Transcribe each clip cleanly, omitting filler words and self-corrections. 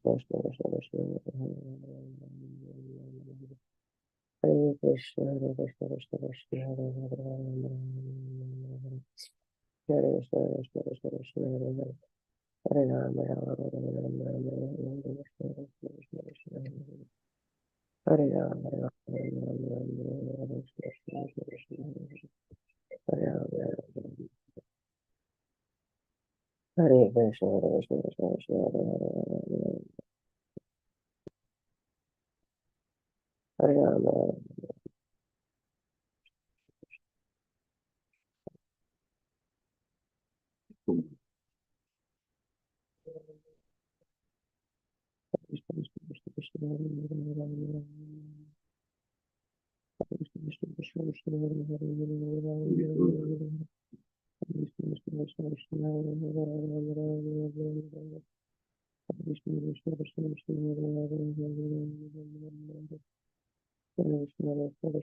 Krishna, Hare Krishna, Krishna Krishna, Hare Hare, Hare Krishna, Krishna Krishna, Krishna Hare Hare, Hare Rama, Rama Rama, Rama Rama, Hare Krishna, Krishna Krishna, Krishna Hare Hare, Hare Rama, Rama Rama, Rama Rama, Hare Krishna, Krishna Krishna, Hare Hare, Hare Rama, Hare Krishna, Hare Krishna, Krishna Krishna, Hare Hare, Hare Rama, Krishna Krishna, Krishna Krishna, Hare Hare, Krishna Krishna, Krishna Krishna, Hare Hare, Hare Krishna, Krishna Krishna, Krishna Hare Hare, Krishna Krishna, Krishna Krishna, Hare Hare, Hare Krishna, Krishna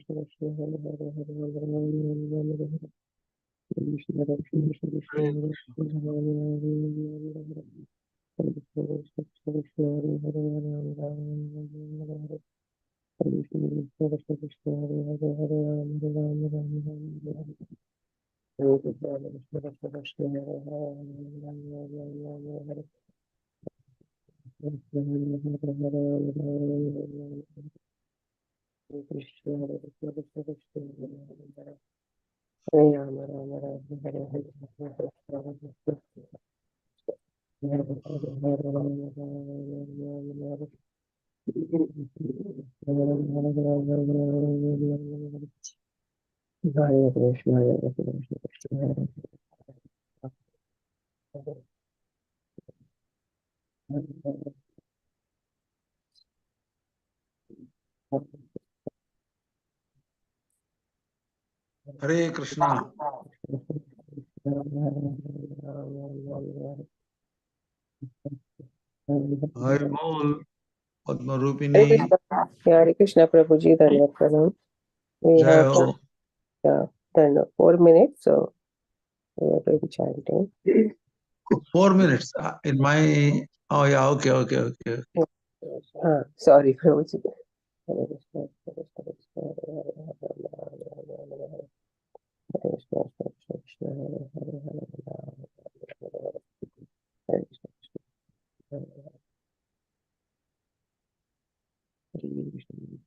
Krishna, Krishna Hare Hare, Hare Krishna, Krishna Krishna, Krishna Hare Hare, Hare Krishna, Krishna Krishna, Hare Hare, Hare Krishna, Krishna Krishna, Krishna Hare Hare, Hare Rama, Hare Rama, Rama Rama, Hare Hare. Hare Krishna, Krishna Krishna, Krishna Hare Hare, Hare Krishna, Hare Hare, Hare Krishna, Hare Krishna, Krishna Krishna, Hare Rama, Rama Rama, Hare Hare, Hare Krishna, Hare Krishna, Krishna Hare Hare Krishna. Hare Bol, Padma Rupini. Hare Krishna, Prabhuji, Dhanavad Pranam. We Jai have Ho. 4 minutes, so we are doing chanting. 4 minutes. In my, oh yeah, okay. Sorry, Prabhuji. Hare Krishna, Hare Krishna, Hare Krishna, Krishna, Hare Hare, Hare Krishna, Hare Hare Krishna, Rama Rama, Hare Hare, Hare Krishna, Krishna Hare Hare, Hare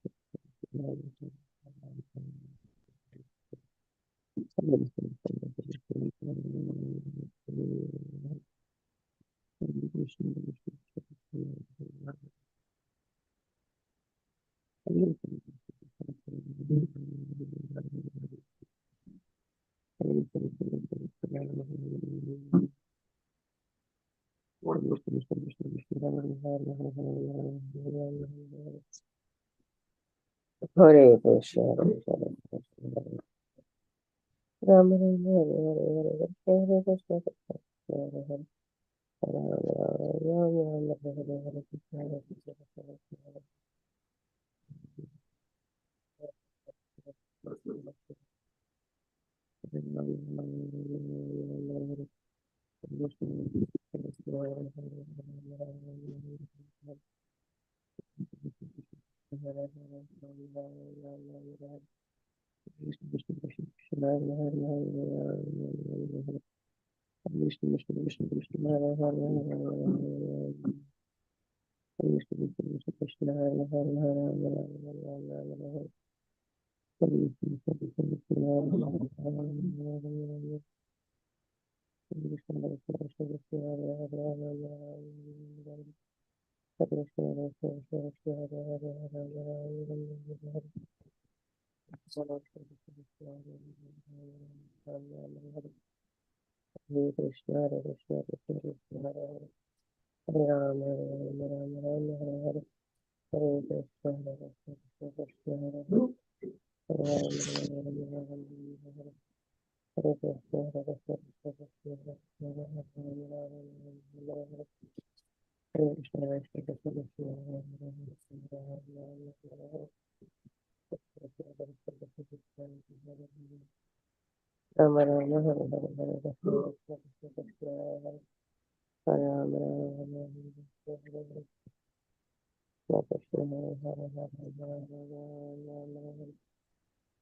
Rama, Rama Rama, Hare Hare, Krishna Krishna, Hare Ram, Ram Ram, Hare Hare, Krishna Krishna, Hare Hare, Hare Ram, Ram Ram,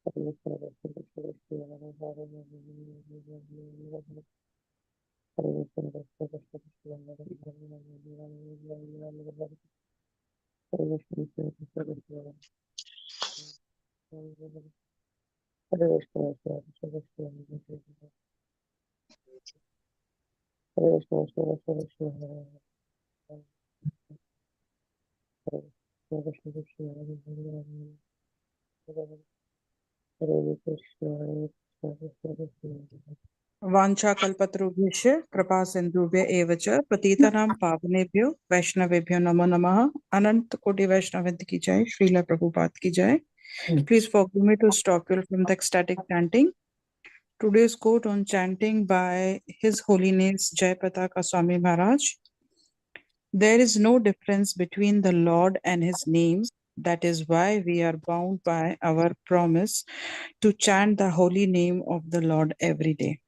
Hare Krishna, Krishna Krishna, Hare Hare, Hare Ram, Hare Krishna, Krishna Krishna, Hare Hare, Hare Krishna, Krishna Krishna, Hare Krishna, Krishna Krishna, Hare Krishna, Krishna Krishna, Hare Krishna, Krishna Krishna. वाञ्छाकल्पतरुभ्यश्च कृपासिन्धुभ्य एव च पतितानां पावनेभ्यो वैष्णवेभ्यो नमो नमः। अनंत कोटि वैष्णव की जय। श्रील प्रभुपाद की जय। Please forgive me to stop you from the ecstatic chanting. Today's quote on chanting by His Holiness Jai Pataka Swami Maharaj. There is no difference between the Lord and His names. That is why we are bound by our promise to chant the holy name of the Lord every day.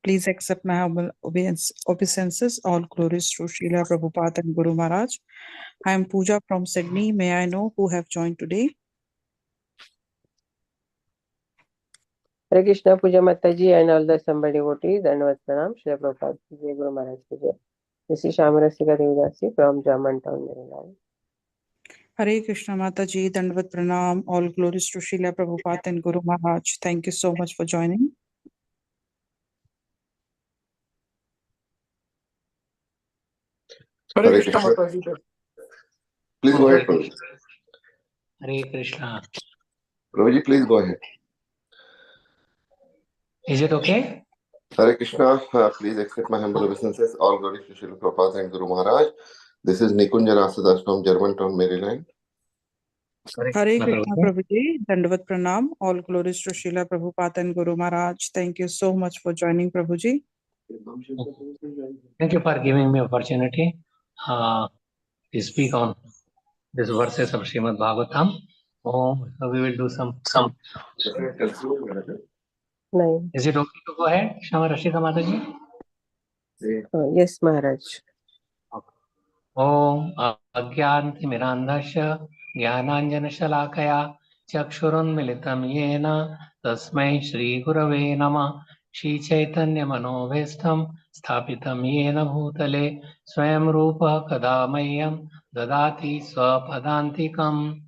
Please accept my humble obeisances. All glories to Srila Prabhupada and Guru Maharaj. I am Pooja from Sydney. May I know who have joined today? Hare Krishna, Puja Mataji and all the Sambhadi devotees and Vatsanam, Srila Prabhupada, Jai Guru Maharaj ki Jai. This is Shamarasika Devidasi from Germantown, Maryland. Hare Krishna Mataji, Dandvat Pranam. All glories to Srila Prabhupada and Guru Maharaj. Thank you so much for joining. Hare Krishna Mataji. Please go ahead, Prabhuji. Hare Krishna. Prabhuji, please go ahead. Is it okay? Hare Krishna. Please accept my humble obeisances. All glory to Srila Prabhupada and Guru Maharaj. This is Nikunja Rasadas from Germantown, Maryland. Hare Krishna Prabhuji, Dandvat Pranam. All glories to Srila Prabhupada and Guru Maharaj. Thank you so much for joining, Prabhuji. Thank you for giving me opportunity to speak on these verses of Srimad Bhagavatam. So we will do some. Nine. Is it okay to go ahead, Shama Rashika Mataji? Yes, Maharaj. Om Ajnanatimirandhasya Jnananjanashalakaya Chakshurunmilitam Yena Tasmai Shri Gurave Namah. Shri Chaitanya Manobhestam Sthapitam Yena Bhutale Swayam Rupa Kadamayyam Dadati Swapadantikam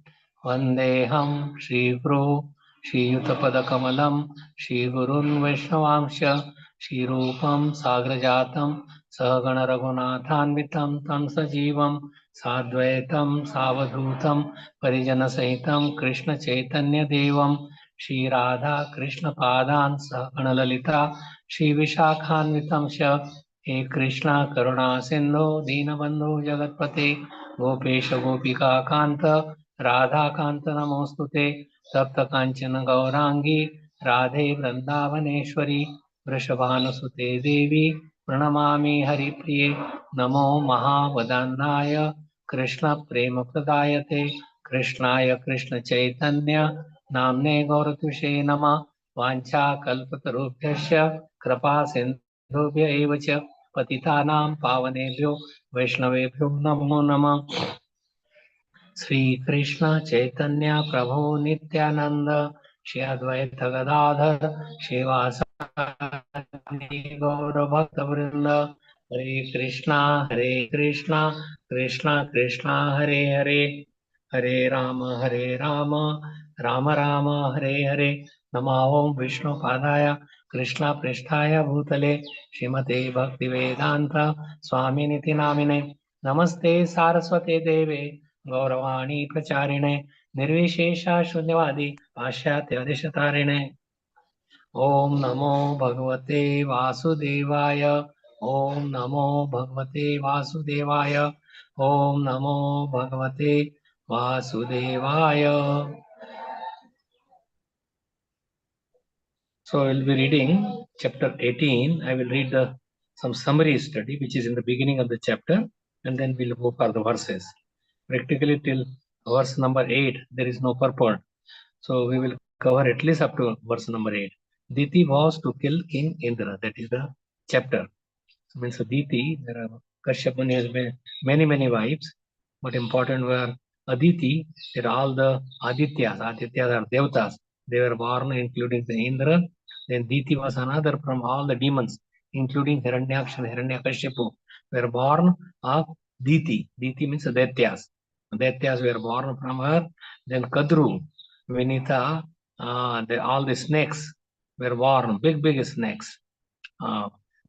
Vandeham Shri Guru Shri Yutapadakamalam Shri Gurun Vaishnavamsha Shri Rupam Sagrajatam Sagana Raghunathanvitam Tam Sajivam Sadvaitam Savadhutam Parijana Sahitam Krishna Chaitanya Devam Shri Radha Krishna Padan Sagana Lalita Shri Vishakhanvitam Sha He Krishna Karuna Sindhu Dinabandhu Jagatpate Gopesha Gopika Kanta Radha Kanta Namostute Sapta Kanchana Gaurangi Radhe Vrindavaneshwari Vrishabhanusute Devi प्रणमामि हरिप्रिये नमो महावदनाय कृष्ण प्रेम प्रदायते कृष्णाय कृष्ण चैतन्य नाम्ने गौरतुषे नमः वाञ्छा कल्पतरुभ्यश्च कृपा सिन्धुभ्य एव च पतितानां पावनेभ्यो वैष्णवेभ्यो नमो नमः श्री कृष्ण चैतन्य प्रभु नित्यानंद श्री अद्वैत गदाधर श्रीवासादि गौर भक्त वृंद हरे कृष्णा कृष्णा कृष्णा हरे हरे हरे राम राम राम हरे हरे नमः ओं विष्णुपादाय कृष्ण पृष्ठाय भूतले श्रीमते भक्तिवेदांत स्वामिनिति नामिने नमस्ते सारस्वते देवे गौरवाणी प्रचारिणे निर्विशेषा शून्यवादी पाश्चात्यदेशतारिणे ओम नमो भगवते वासुदेवाय ओम नमो भगवते वासुदेवाय ओम नमो भगवते वासुदेवाय. So I will be reading chapter 18. I will read some summary study which is in the beginning of the chapter, and then we'll go for the verses. Practically till verse number 8 there is no purport, so we will cover at least up to verse number 8. Diti was to kill King Indra. That is the chapter. So means Diti, there are Kashyap Muni has many wives, but important were Aditi, that all the Adityas are Devatas. They were born, including the Indra. Then Diti was another from all the demons, including Hiranyaksha and Hiranyakashipu, were born of Diti. Diti means Daityas. Daityas were born from her. Then Kadru, Vinita, all the snakes were born, big snakes.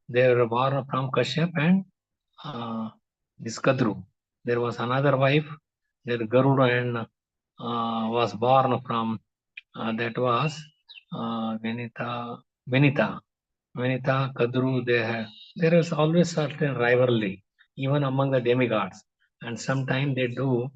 They were born from Kashyap and this Kadru. There was another wife, that Garuda, and was born from that was Vinita, Kadru. There is always certain rivalry, even among the demigods, and sometimes they go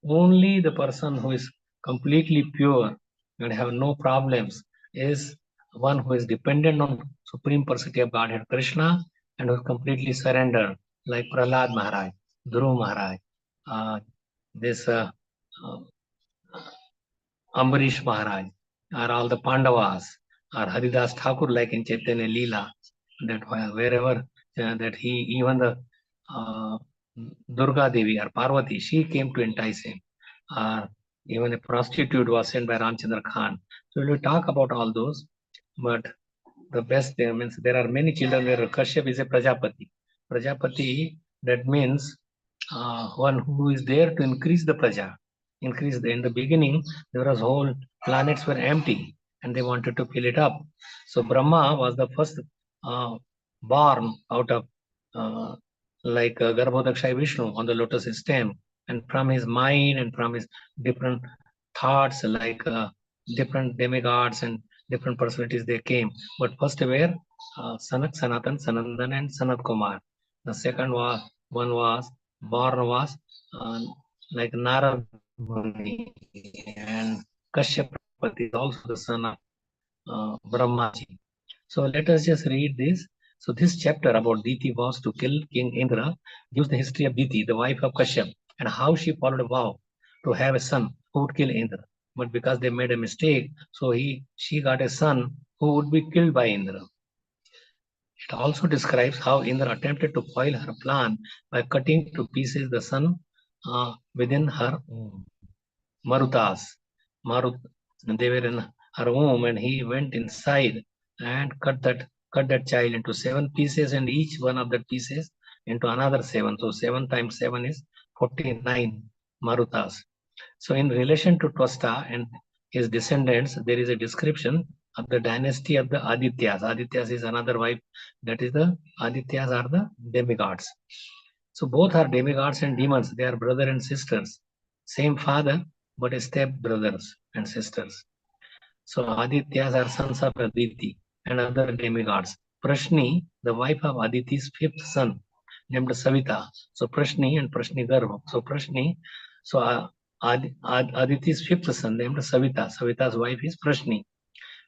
only the person who is completely pure and have no problems is one who is dependent on Supreme Personality of Godhead Krishna and who is completely surrendered, like Prahlad Maharaj, Dhruv Maharaj, Ambarish Maharaj, or all the Pandavas, or Haridas Thakur, like in Chaitanya Leela, that wherever that he, even the Durga Devi or Parvati, she came to entice him. Even a prostitute was sent by Ramchandra Khan. So we will talk about all those, but the best thing means there are many children where Kashyap is a Prajapati. Prajapati, that means one who is there to increase the Praja. In the beginning, there was whole planets were empty and they wanted to fill it up. So Brahma was the first born out of Garbhodakshaya Vishnu on the lotus stem, and from his mind and from his different thoughts, different demigods and different personalities they came. But first were Sanak, Sanatan, Sanandan and Sanat Kumar. The second one was born was like Narad Muni, and Kashyapati is also the son of Brahmaji. So let us just read this. So this chapter about Diti was to kill King Indra gives the history of Diti, the wife of Kashyap, and how she followed a vow to have a son who would kill Indra. But because they made a mistake, so she got a son who would be killed by Indra. It also describes how Indra attempted to foil her plan by cutting to pieces the son within her womb. Marutas. They were in her womb, and he went inside and cut that child into 7 pieces, and each one of the pieces into another 7. So 7 times 7 is 49 Marutas. So in relation to Twasta and his descendants, there is a description of the dynasty of the Adityas. Adityas is another wife. That is the Adityas are the demigods. So both are demigods and demons. They are brother and sisters. Same father, but step brothers and sisters. So Adityas are sons of Aditi and other demigods. Prashni, the wife of Aditi's 5th son, named Savita. So Prashni and Prashni Garva. So Prashni, so Aditi's 5th son named Savita. Savita's wife is Prashni.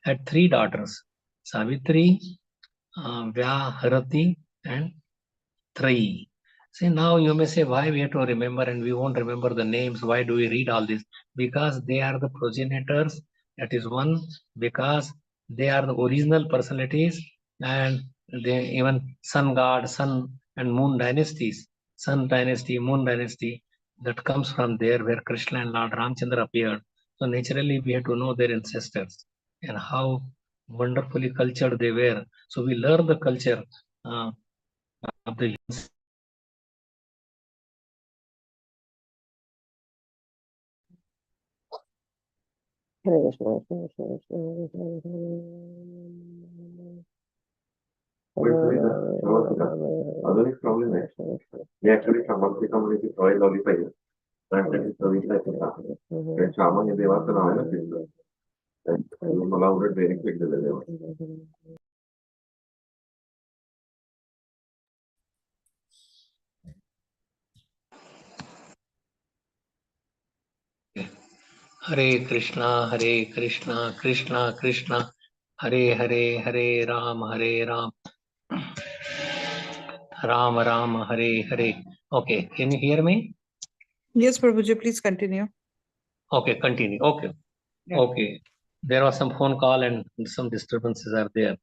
Had 3 daughters, Savitri, Vyaharati and Trayi. See, now you may say, why we have to remember and we won't remember the names? Why do we read all this? Because they are the progenitors. That is one. Because they are the original personalities, and they even sun god, sun and moon dynasties, sun dynasty, moon dynasty, that comes from there where Krishna and Lord Ramchandra appeared. So naturally we have to know their ancestors and how wonderfully cultured they were. So we learn the culture of the Hare Krishna, Krishna Krishna, Hare Hare, आधुनिक problem है ये actually सामर्थ्य community soil qualified है and सर्विसला येतात सामान्य देवाचं नाव आहे ना तिथलं मला उलट बेनिफिट दिलं देवा Hare Krishna, Krishna Krishna, Hare Hare, Hare Ram, Ram Ram, Hare Hare. Okay, can you hear me? Yes, Prabhuji, please continue. Okay, continue. Okay. Yeah. Okay. There was some phone call and some disturbances are there.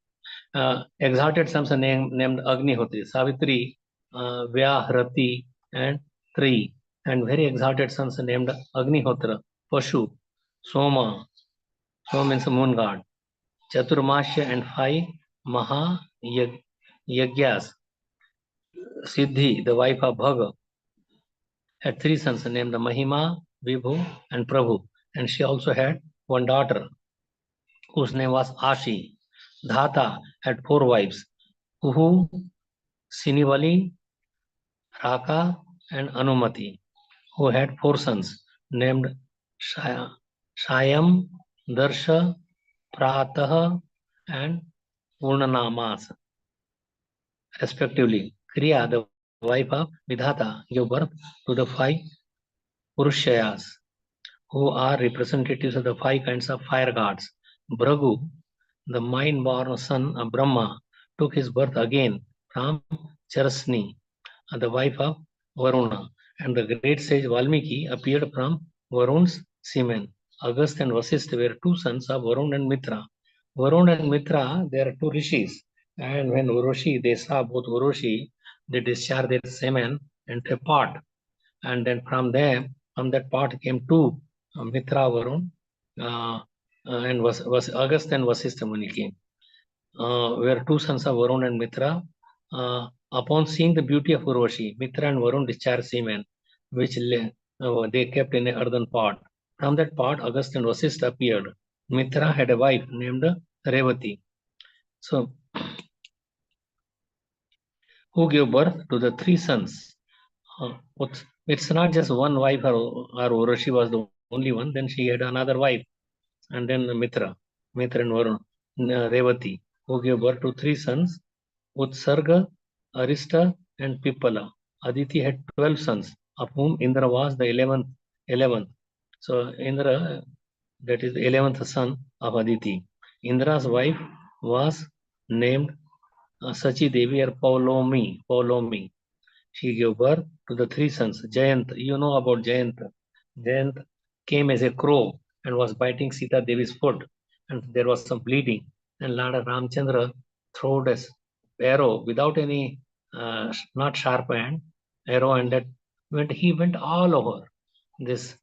Exalted sons named Agnihotri. Savitri Vyahrati, and Tri, and very exalted sons named Agnihotra, Pashu, Soma, Soma means moon god, Chaturmasya, and 5 Maha Yagyas. Siddhi, the wife of Bhaga, had 3 sons named Mahima, Vibhu, and Prabhu, and she also had one daughter whose name was Ashi. Dhata had 4 wives, Kuhu, Sinivali, Raka, and Anumati, who had 4 sons named Shayam, Darsha, Pratah, and Purnanamas, respectively. Kriya, the wife of Vidhata, gave birth to the 5 Purushayas, who are representatives of the 5 kinds of fire gods. Bhragu, the mind-born son of Brahma, took his birth again from Charasni, the wife of Varuna, and the great sage Valmiki appeared from Varun's semen. Agastya and Vasistha were 2 sons of Varun and Mitra. Varun and Mitra, they are 2 rishis, and when they saw both Urushi, they discharged their semen into a pot, and then from that pot came 2 Mitra Varun, and was Agastya and Vasistha Muni came. Were 2 sons of Varun and Mitra. Upon seeing the beauty of Urvashi, Mitra and Varun discharged semen, which they kept in an earthen pot. From that pot, Agastya and Vasistha appeared. Mitra had a wife named Revati, so who gave birth to the 3 sons. It's not just one wife, or Urvashi was the only one. Then she had another wife, and then Mitra and Varun, Revati, who gave birth to 3 sons, Utsarga, Arista, and Pippala. Aditi had 12 sons, of whom Indra was the 11th. So Indra, that is the 11th son of Aditi. Indra's wife was named Sachi Devi or Paulomi. She gave birth to the 3 sons. Jayant, you know about Jayant. Jayant came as a crow and was biting Sita Devi's foot, and there was some bleeding. And Lord Ramchandra threw a arrow without any, not sharp hand, arrow, and that he went all over this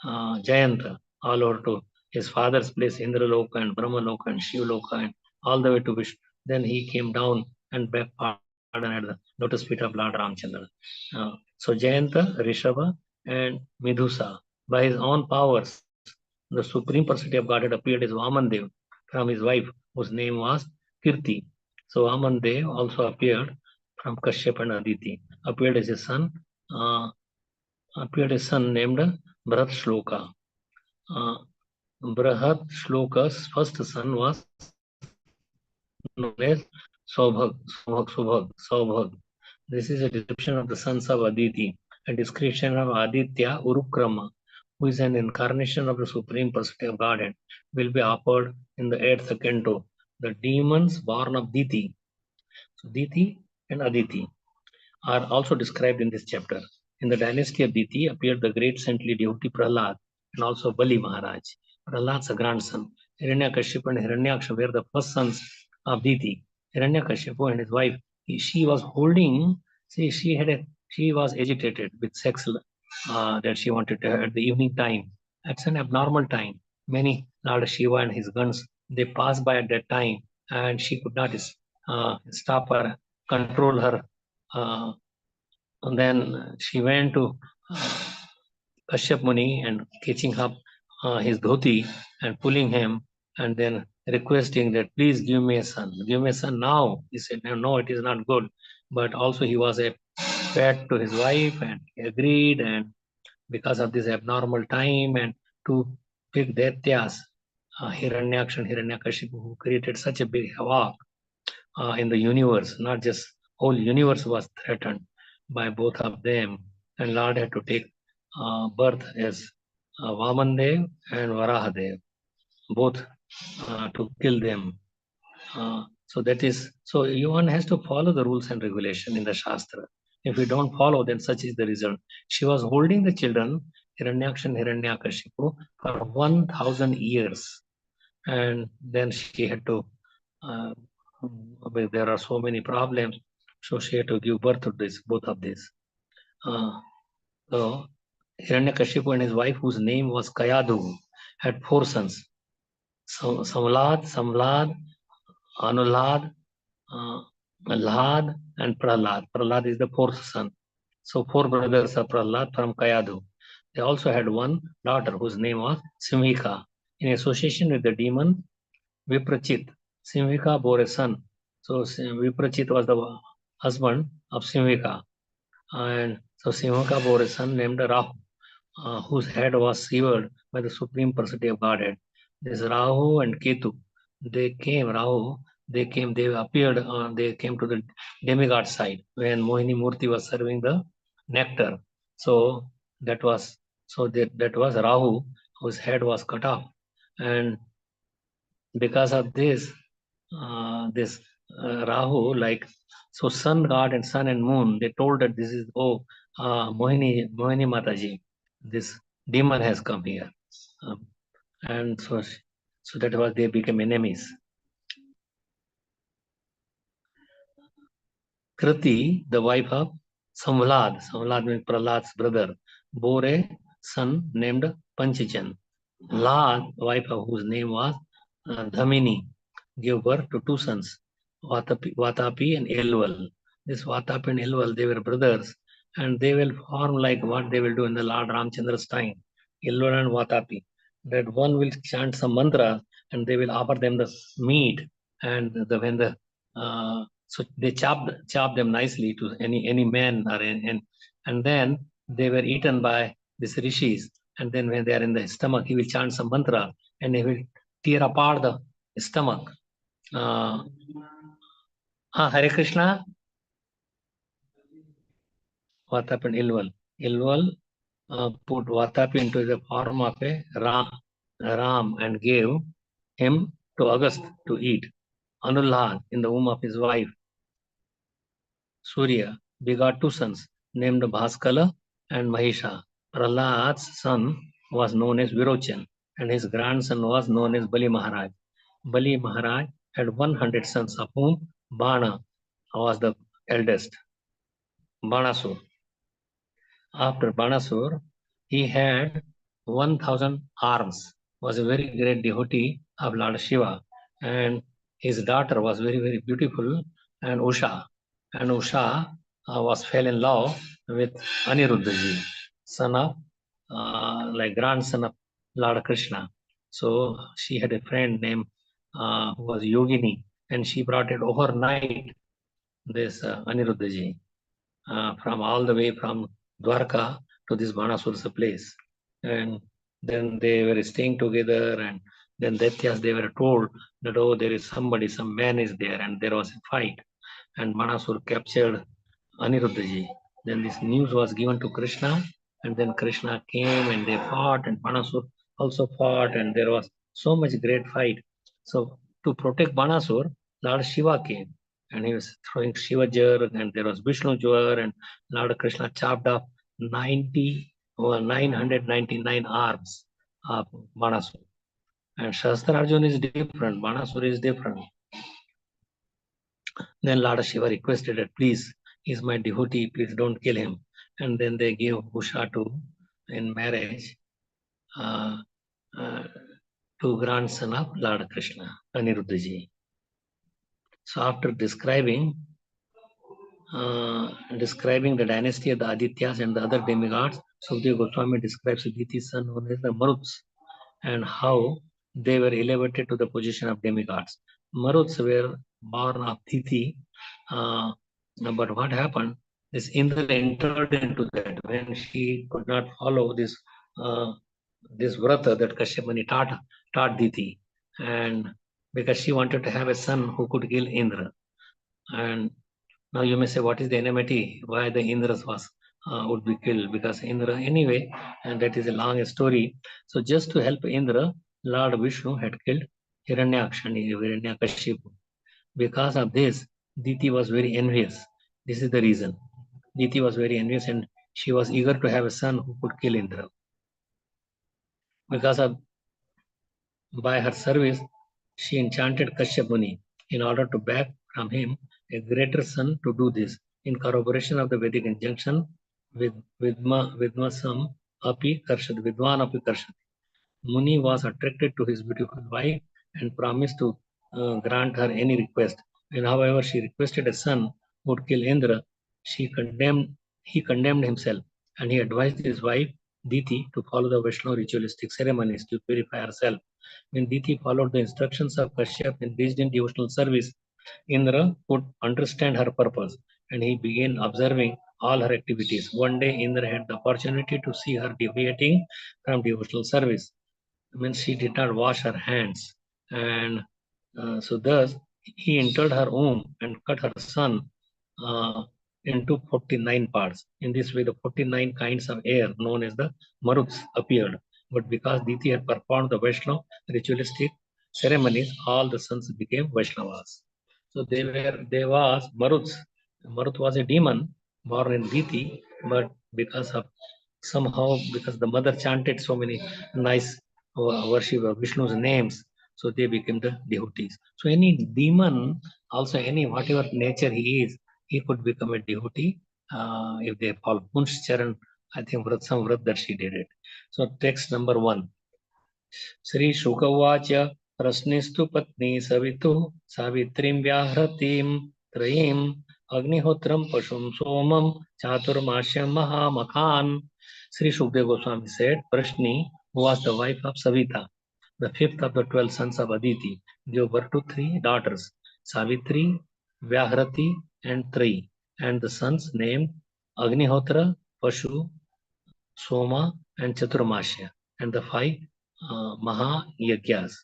Jayanta, all over to his father's place, Indraloka and Brahmaloka and Shivaloka, and all the way to Vishnu. Then he came down and begged pardon at the lotus feet of Lord Ramchandra. So Jayanta, Rishabha, and Midhusa, by his own powers, the Supreme Personality of Godhead appeared as Vamandev from his wife, whose name was Kirti. So Vamandev also appeared from Kashyap and Aditi, appeared as a son named Bharat Shloka. Bharat Shloka's first son was known as Saubhag. This is a description of the sons of Aditi, a description of Aditya Urukrama, who is an incarnation of the Supreme Personality of Godhead, will be offered in the 8th canto. The demons born of Diti, so Diti and Aditi, are also described in this chapter. In the dynasty of Diti appeared the great saintly devotee Prahlad and also Bali Maharaj. Prahlad's grandson, Hiranyakashipu and Hiranyaksha were the first sons of Diti. Hiranyakashipu and his wife, she was agitated with sex that she wanted to have at the evening time. That's an abnormal time. Many Lord Shiva and his guns, they passed by at that time, and she could not stop her, control her. And then she went to Kashyap Muni and catching up his dhoti and pulling him, and then requesting that please give me a son now. He said, no, it is not good. But also he was a pet to his wife, and he agreed, and because of this abnormal time and two big Daityas, Hiranyaksha and Hiranyakashipu, who created such a big havoc in the universe, not just whole universe was threatened by both of them, and Lord had to take birth as Vamandev and Varahadev, both to kill them. So one has to follow the rules and regulation in the Shastra. If we don't follow, then such is the result. She was holding the children, Hiranyaksha and Hiranyakashipu, for 1,000 years. And then she had to, there are so many problems. So she had to give birth to both of these. So Hiranyakashipu and his wife, whose name was Kayadu, had 4 sons. So Samlad, Anulad, Alhad, and Prahlad. Prahlad is the 4th son. So 4 brothers of Prahlad from Kayadu. They also had one daughter whose name was Simhika. In association with the demon Viprachit, Simhika bore a son. So Viprachit was the husband of Simhika. And so Simhika bore a son named Rahu, whose head was severed by the supreme personality of Godhead. This Rahu and Ketu, they came to the demigod side when Mohini Murti was serving the nectar. So that was Rahu, whose head was cut off. And because of this, Rahu, so sun god and sun and moon, they told that this is Mohini Mataji, this demon has come here, and so that was they became enemies. Kriti, the wife of Samlad means Prahlad's brother, bore a son named Panchachan. Lad, wife of whose name was Dhamini, gave birth to 2 sons, Vatapi and Elval. This Vatapi and Elval, they were brothers, and they will form like what they will do in the Lord Ramchandra's time, Elval and Vatapi. That one will chant some mantra, and they will offer them the meat, and so they chop them nicely to any man, and then they were eaten by these rishis. And then when they are in the stomach, he will chant some mantra, and he will tear apart the stomach. Hare Krishna. Vatapi and Ilval. Ilval put Vatapi into the form of a ram and gave him to Agast to eat. Anulad, in the womb of his wife Surya, begot 2 sons named Bhaskala and Mahisha. Prahlad's son was known as Virochan, and his grandson was known as Bali Maharaj. Bali Maharaj had 100 sons, of whom Bana was the eldest. Banasur. After Banasur, he had 1,000 arms, was a very great devotee of Lord Shiva, and his daughter was very, very beautiful, and Usha. And Usha fell in love with Aniruddhaji, son of, grandson of Lord Krishna. So she had a friend named who was Yogini, and she brought it overnight, this Aniruddhaji, from all the way from Dwarka to this Banasur's place. And then they were staying together, and then Daityas, they were told that, oh, there is somebody, some man is there, and there was a fight. And Banasur captured Aniruddhaji. Then this news was given to Krishna, and then Krishna came and they fought, and Banasur also fought, and there was so much great fight. So to protect Banasur, Lord Shiva came, and he was throwing Shiva jar, and there was Vishnu jar, and Lord Krishna chopped off 999 arms of Banasur. And Shastra Arjuna is different, Banasur is different. Then Lord Shiva requested that, please, he's my devotee, please don't kill him. And then they gave Usha in marriage to grandson of Lord Krishna, Aniruddhaji. So after describing the dynasty of the Adityas and the other demigods, Sukadeva Goswami describes Aditi's son known as the Maruts, and how they were elevated to the position of demigods. Maruts were born of Tithi, but what happened? This Indra entered into that when she could not follow this vrata that Kashyapani taught Diti, and because she wanted to have a son who could kill Indra. And now you may say, what is the enmity? Why the Indras would be killed? Because Indra, anyway, and that is a long story. So just to help Indra, Lord Vishnu had killed Hiranyakashipu. Because of this, Diti was very envious. This is the reason. Diti was very envious, and she was eager to have a son who could kill Indra. By her service, she enchanted Kashyap Muni in order to beg from him a greater son to do this. In corroboration of the Vedic injunction, Vidmasam api karshad, Vidwan api karshad. Muni was attracted to his beautiful wife and promised to grant her any request. When, however, she requested a son who would kill Indra, he condemned himself, and he advised his wife Diti to follow the Vaishnava ritualistic ceremonies to purify herself. When Diti followed the instructions of Kashyap and engaged in devotional service, Indra could understand her purpose, and he began observing all her activities. One day, Indra had the opportunity to see her deviating from devotional service. Means she did not wash her hands, and so thus he entered her womb and cut her son into 49 parts. In this way, the 49 kinds of air known as the Maruts appeared. But because Diti had performed the Vaishnava ritualistic ceremonies, all the sons became Vaishnavas. So there was Maruts. Marut was a demon born in Diti, but because the mother chanted so many nice worship of Vishnu's names, so they became the devotees. So any demon, also any whatever nature he is, he could become a devotee if they follow Punsh Charan. I think some vrat that she did it. So text number 1. Sri Shukavacha Prasnistu Patni Savitu Savitrim Vyahratim Trayim Agnihotram Pashum Somam Chaturmashyam Mahamakhan. Sri Shukdev Goswami said, Prashni, who was the wife of Savita, the fifth of the 12 sons of Aditi, gave birth to 3 daughters, Savitri, Vyahrati, and Trayi, and the sons named Agnihotra, Pashu, Soma, and Chaturmasya, and the 5 Maha Yagyas.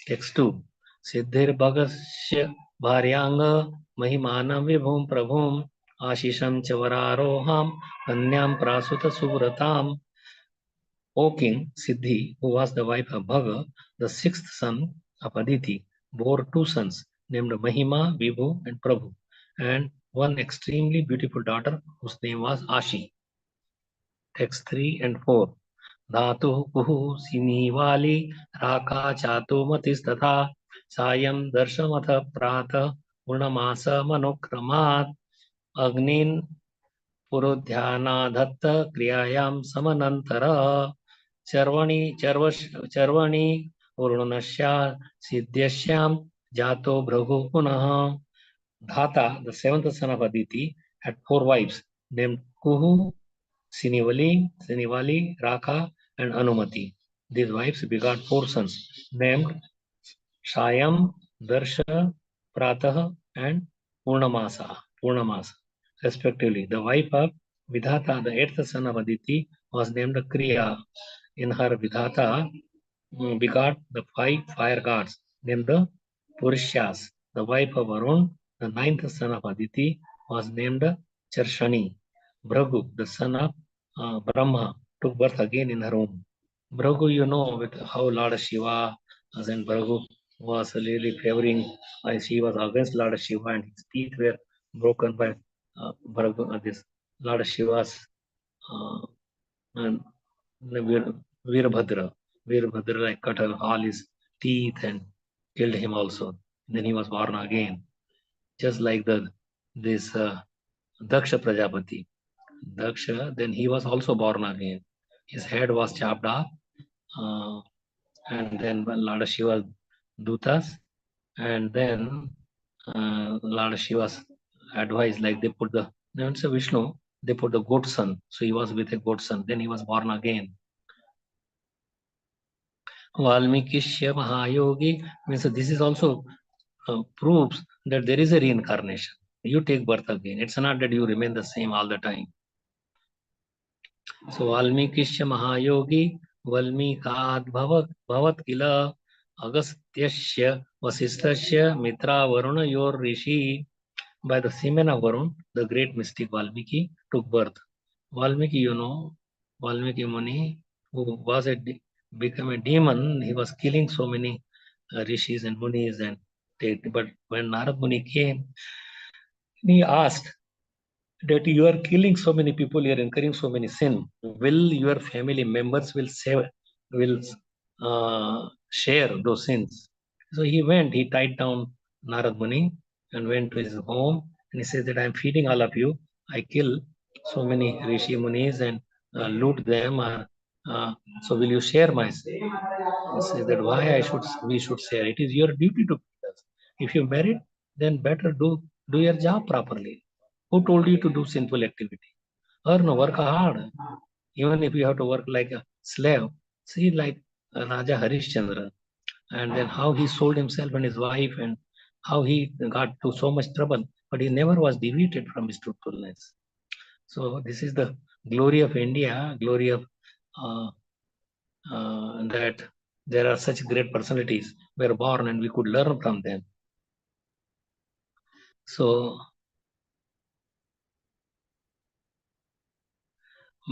Text 2. Siddhir Bhagasya Bharyanga Mahimanam Vibhum Prabhum Ashisham Chavararoham Kanyam Prasuta Suvratam. O king, Siddhi, who was the wife of Bhaga, the 6th son of Aditi, bore 2 sons named Mahima, Vibhu, and Prabhu, and one extremely beautiful daughter whose name was Ashi. Text 3 and 4. Dhatu Kuhu Sinivali Raka Chatu Matis Tatha Sayam Darshamatha Prata Purnamasa Manokramat Agnin Purodhyana Kriyayam Samanantara Charvani Urunasya Siddhyasyam Jato Bhragu Punaha. Dhata, the 7th son of Aditi, had 4 wives named Kuhu, Sinivali, Raka, and Anumati. These wives begot 4 sons named Shayam, Darsha, Pratah, and Purnamasa, respectively. The wife of Vidhata, the 8th son of Aditi, was named Kriya. In her, Vidhata begot the 5 fire gods named the Purishyas. The wife of Varun, the 9th son of Aditi, was named Charshani. Bhragu, the son of Brahma, took birth again in her womb. Bhragu, you know with how Lord Shiva and Bhragu was really favoring, she was against Lord Shiva, and his teeth were broken by Bhragu, this Lord Shiva's and Veerbhadra. Veerbhadra cut all his teeth and killed him also. Then he was born again, just like this Daksha Prajapati. Daksha, then he was also born again. His head was chopped off, and then Lord Shiva Dutas, and then Lord Shiva's advice, like they put the Vishnu, they put the goat son. So he was with a goat son. Then he was born again. Valmikishya Mahayogi means this is also proves that there is a reincarnation. You take birth again. It's not that you remain the same all the time. So Valmikishya Mahayogi Valmikad Bhavat Kila Agastyasya Vasistasya Mitra Varuna Yor Rishi. By the semen of Varun, the great mystic Valmiki took birth. Valmiki, you know, Valmiki Muni, who was became a demon, he was killing so many rishis and munis, but when Narad Muni came, he asked that you are killing so many people, you are incurring so many sin. Will your family members will share those sins? So he went, he tied down Narad Muni and went to his home And he says that I am feeding all of you. I kill so many Rishi Munis and loot them. So will you share my say? He says that why we should share. It is your duty to feed us. If you merit, then better do your job properly. Who told you to do sinful activity? Earn, work hard. Even if you have to work like a slave, see like Raja Harishchandra, and then how he sold himself and his wife, and how he got to so much trouble, but he never was deviated from his truthfulness. So this is the glory of India, glory of that there are such great personalities were born and we could learn from them. So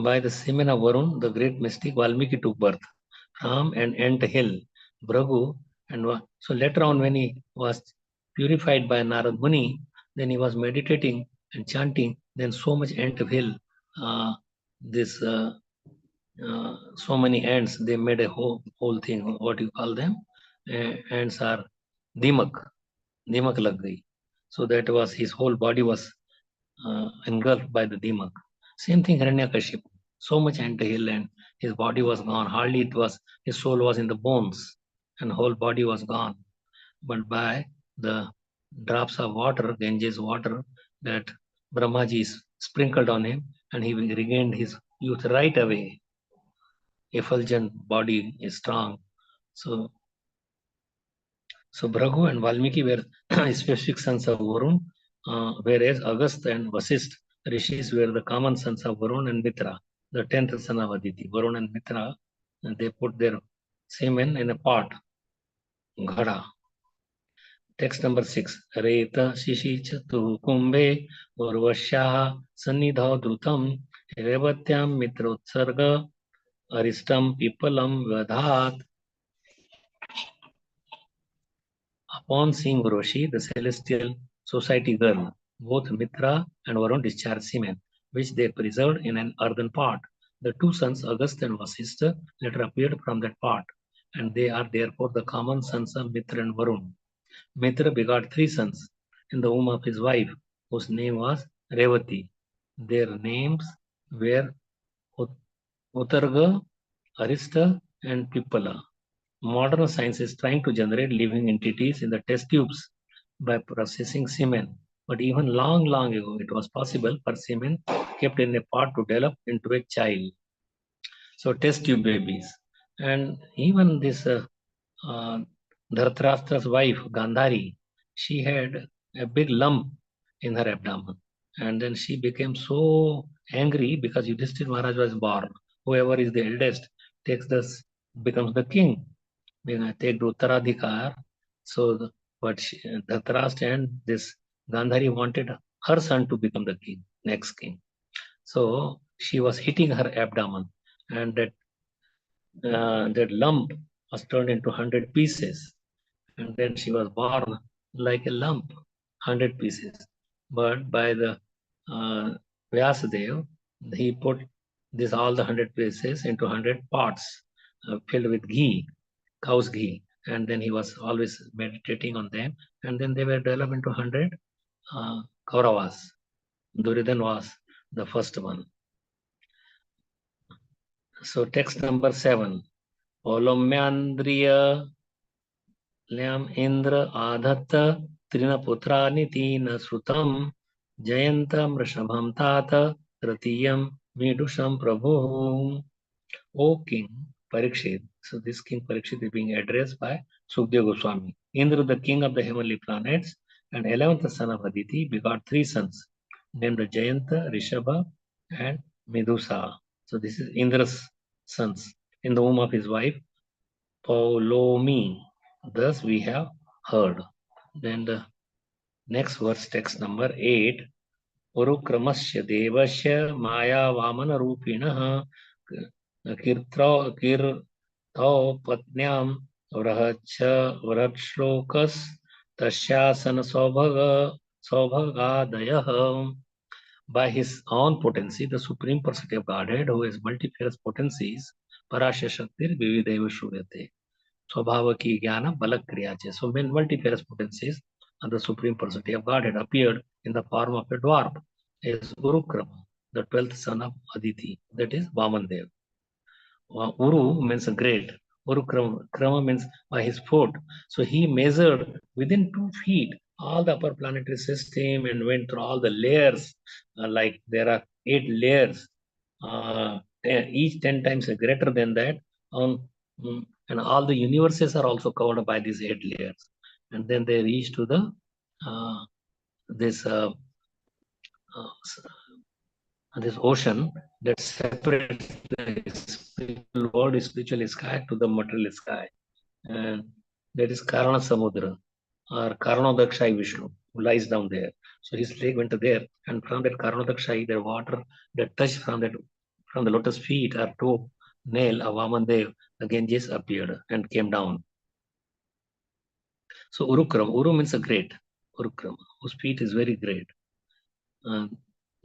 by the semen of Varun, the great mystic Valmiki took birth from an ant hill, Bhragu, and so later on when he was purified by Narad Muni, then he was meditating and chanting, then so much ant hill, so many ants, they made a whole thing, what you call them, ants are dimak lag gayi. So that was, his whole body was engulfed by the dimak. Same thing Hiranyakashipu, so much ant hill and his body was gone, hardly it was, his soul was in the bones and whole body was gone. But by the drops of water, Ganges water, that Brahmaji sprinkled on him and he regained his youth right away. Effulgent body is strong. So Bhragu and Valmiki were specific sons of Varun, whereas Agastya and Vasisth rishis were the common sons of Varun and Mitra, the 10th son of Aditi. Varun and Mitra, and they put their semen in a pot, ghada. Text number 6. Reta shishi chatu kumbhe urvashyaha sannidha drutam revatyam mitrotsarga aristam pipalam vadhat. Upon seeing Uroshi, the celestial society girl, both Mitra and Varun discharged semen, which they preserved in an earthen pot. The two sons, Agastya and Vasishtha, later appeared from that pot, and they are therefore the common sons of Mitra and Varun. Mitra begot 3 sons in the womb of his wife, whose name was Revati. Their names were Uttarga, Arista, and Pippala. Modern science is trying to generate living entities in the test tubes by processing semen. But even long ago, it was possible for semen kept in a pot to develop into a child. So test tube babies. And even this Dhritarashtra's wife, Gandhari, she had a big lump in her abdomen. And then she became so angry because Yudhishthira Maharaj was born. Whoever is the eldest becomes the king. Take the Uttaradhikar. So, but Dhritarashtra and this Gandhari wanted her son to become the king, next king. So she was hitting her abdomen, and that lump was turned into 100 pieces, and then she was born like a lump, 100 pieces. But by the Vyasadeva, he put all the 100 pieces into 100 pots filled with ghee, cow's ghee, and then he was always meditating on them, and then they were developed into 100 Kauravas. Duryodhan was the first one. So text number 7. Olomyandriya Lyam Indra Adhatta Trina Putrani Tina Srutam Jayantam Rishabham Tata Tratiyam Vidusham Prabhu. O King Parikshit. So this King Parikshit is being addressed by Sukadeva Goswami. Indra, the king of the heavenly planets and 11th son of Aditi, begot 3 sons named Jayanta, Rishabha, and Medusa. So this is Indra's sons in the womb of his wife Paulomi. Thus we have heard. Then the next verse, text number 8. Urukramasya devasya maya vamana rupinah kirtau patnyam vrachlokas tasyasana saubhagadayah. By his own potency, the Supreme Personality of Godhead, who has multifarious potencies, Parasya Shaktir Vivideva Shruyate. Swabhava ki jnana balak kriya che. So when multifarious potencies the Supreme Personality of Godhead, appeared in the form of a dwarf, is Urukrama, the 12th son of Aditi, that is Vamandev. Uru means great. Krama means by his foot. So he measured within 2 feet all the upper planetary system and went through all the layers. Like there are 8 layers, each 10 times greater than that. And all the universes are also covered by these 8 layers. And then they reach to the this ocean that separates the spiritual world, spiritual sky to the material sky. And that is Karana Samudra or Karanodakshai Vishnu, who lies down there. So his leg went there, and from that Karanodakshai, the water that touched from the lotus feet or toe nail of Vamandev, the Ganges appeared and came down. So Uru means a great, Urukrama, whose feet is very great.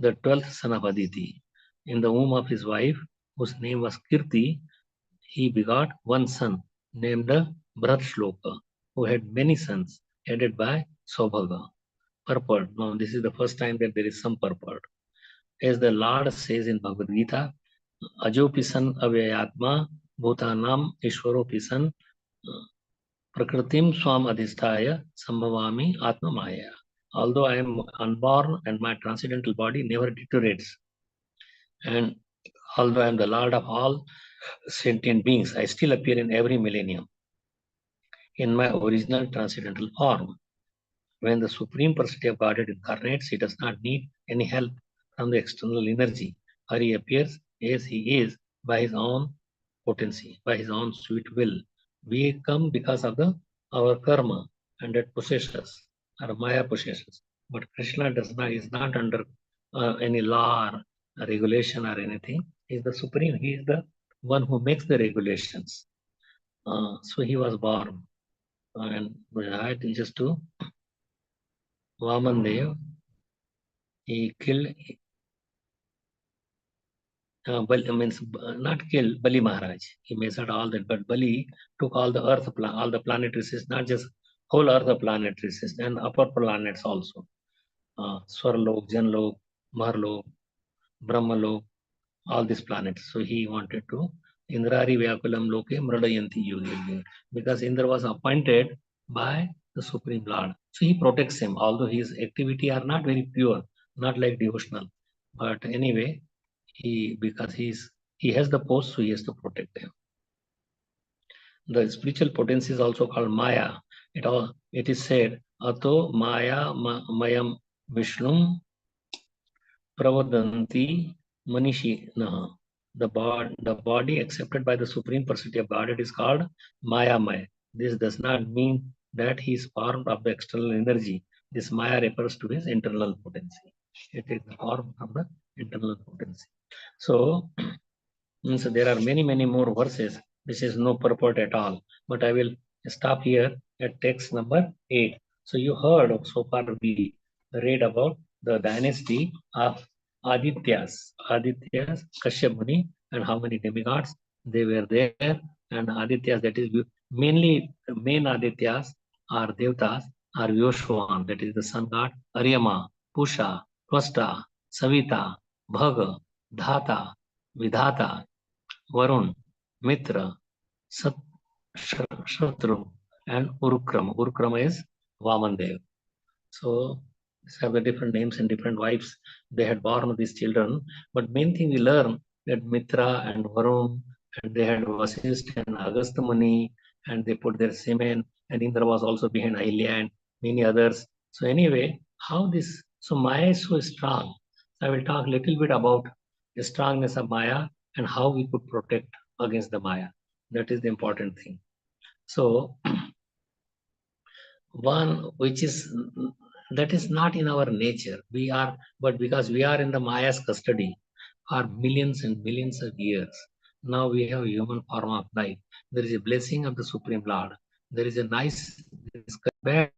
The 12th son of Aditi. In the womb of his wife, whose name was Kirti, he begot one son named Bharat Shloka, who had many sons, headed by Saubhaga. Purport. Now, this is the first time that there is some purport. As the Lord says in Bhagavad Gita, Ajopi san avyayatma bhutanam ishwaropi san prakritim swam adhisthaya sambhavami atma maya. Although I am unborn and my transcendental body never deteriorates, and although I am the Lord of all sentient beings, I still appear in every millennium in my original transcendental form. When the Supreme Personality of Godhead incarnates, he does not need any help from the external energy, or he appears as he is by his own potency, by his own sweet will. We come because of our karma, and that possesses us, our Maya possesses. But Krishna is not under any law or regulation or anything. He is the Supreme. He is the one who makes the regulations. So he was born, and that is just to Vamandev. He killed, means not killed Bali Maharaj. He measured all that, but Bali took all the earth, all the planetary systems, not just whole earth planetary system, and upper planets also. Swarlok, Janlok, Maharlok, Brahmalok, all these planets. So he wanted to Indrari Vyakulam Loke Mradayanti Yogi, because Indra was appointed by the Supreme Lord. So he protects him, although his activity are not very pure, not like devotional. But anyway, because he has the post, so he has to protect him. The spiritual potency is also called Maya. It is said, Ato Maya Mayam Vishnum Pravadanti Manishi Naha. The body accepted by the Supreme Personality of Godhead is called Maya Maya. This does not mean that he is formed of the external energy. This Maya refers to his internal potency. It is the form of the internal potency. So there are many more verses. This is no purport at all. But I will stop here at text number 8. So you heard so far we read about the dynasty of Adityas, Kashyap Muni, and how many demigods they were there. And Adityas, that is mainly main Adityas are Devtas, are Vyoshwan, that is the sun god, Aryama, Pusha, Twasta, Savita, Bhaga, Dhata, Vidhata, Varun, Mitra, Shatru, and Urukrama. Urukrama is Vamandev. So these are the different names and different wives. They had born these children. But main thing we learn that Mitra and Varun, and they had Vasishtha and Agastya Muni, and they put their semen, and Indra was also behind Ahilya and many others. So anyway, so Maya is so strong. So I will talk a little bit about the strongness of Maya and how we could protect against the Maya. That is the important thing. So one which is that is not in our nature. But because we are in the Maya's custody for millions and millions of years, now we have human form of life. There is a blessing of the Supreme Lord. There is a nice, bad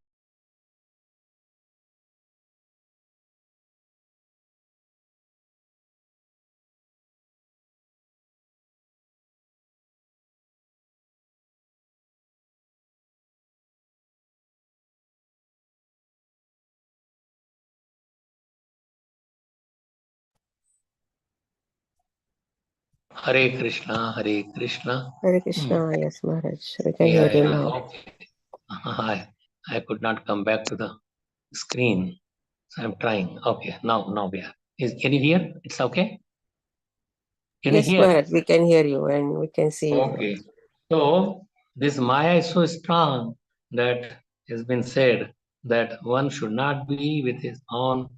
Hare Krishna, Hare Krishna. Hare Krishna, yes, Maharaj. We can Yeah, hear you yeah, now. okay. I could not come back to the screen, so I'm trying. Okay, now we are. Can you hear? It's okay? Can you Yes, hear? Maharaj, we can hear you and we can see you. Okay. So this Maya is so strong that has been said that one should not be with his own